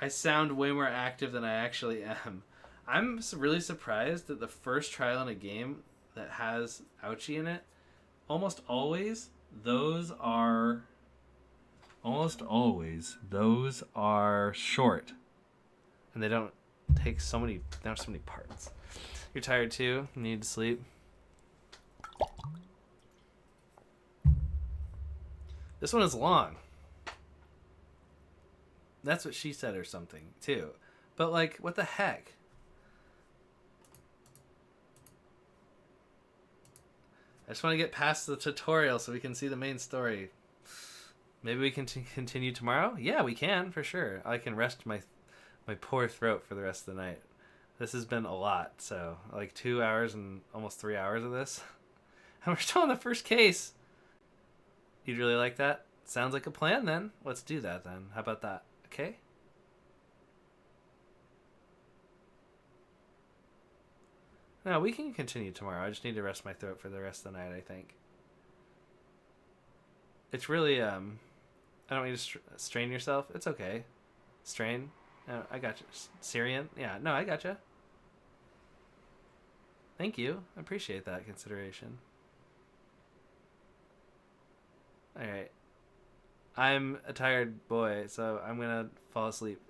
Speaker 1: I sound way more active than I actually am. I'm really surprised that the first trial in a game that has Auchi in it, almost always those are short. And they don't take so many, they don't have so many parts. You're tired too? You need to sleep? This one is long. That's what she said or something, too. But, like, what the heck? I just want to get past the tutorial so we can see the main story. Maybe we can continue tomorrow? Yeah, we can, for sure. I can rest my poor throat for the rest of the night. This has been a lot, so, like, 2 hours and almost 3 hours of this. And we're still on the first case. You'd really like that? Sounds like a plan, then. Let's do that, then. How about that? Okay? No, we can continue tomorrow. I just need to rest my throat for the rest of the night, I think. It's really, I don't want you to strain yourself. It's okay. Strain? I got you. Syrian? Yeah, no, I got you. Thank you. I appreciate that consideration. Alright. I'm a tired boy, so I'm gonna fall asleep.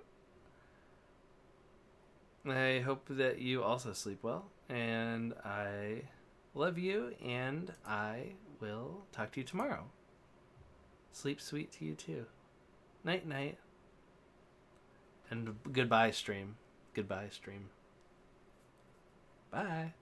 Speaker 1: I hope that you also sleep well, and I love you, and I will talk to you tomorrow. Sleep sweet to you too. Night night. And goodbye, stream. Goodbye, stream. Bye.